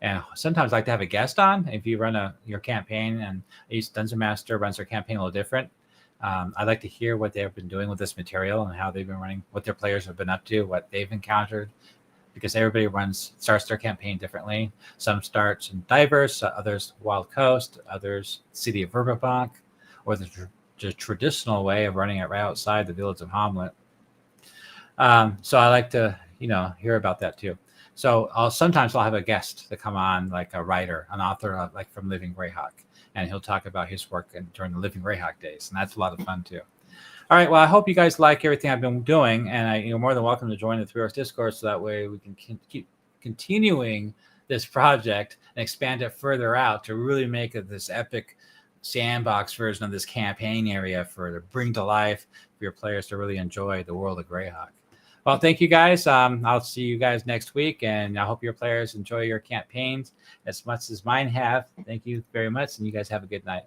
And sometimes I like to have a guest on. If you run your campaign, and each Dungeon Master runs their campaign a little different, I'd like to hear what they've been doing with this material and how they've been running, what their players have been up to, what they've encountered, because everybody starts their campaign differently. Some starts in Diverse, others Wild Coast, others City of Verbobonc, or the traditional way of running it right outside the village of Hamlet. So I like to, hear about that too. So sometimes I'll have a guest to come on, like a writer, an author, like from Living Greyhawk, and he'll talk about his work during the Living Greyhawk days, and that's a lot of fun too. All right, well, I hope you guys like everything I've been doing, and you're more than welcome to join the Three Orcs Discord, so that way we can keep continuing this project and expand it further out to really make it this epic sandbox version of this campaign area to bring to life for your players to really enjoy the world of Greyhawk. Well, thank you guys. I'll see you guys next week, and I hope your players enjoy your campaigns as much as mine have. Thank you very much, and you guys have a good night.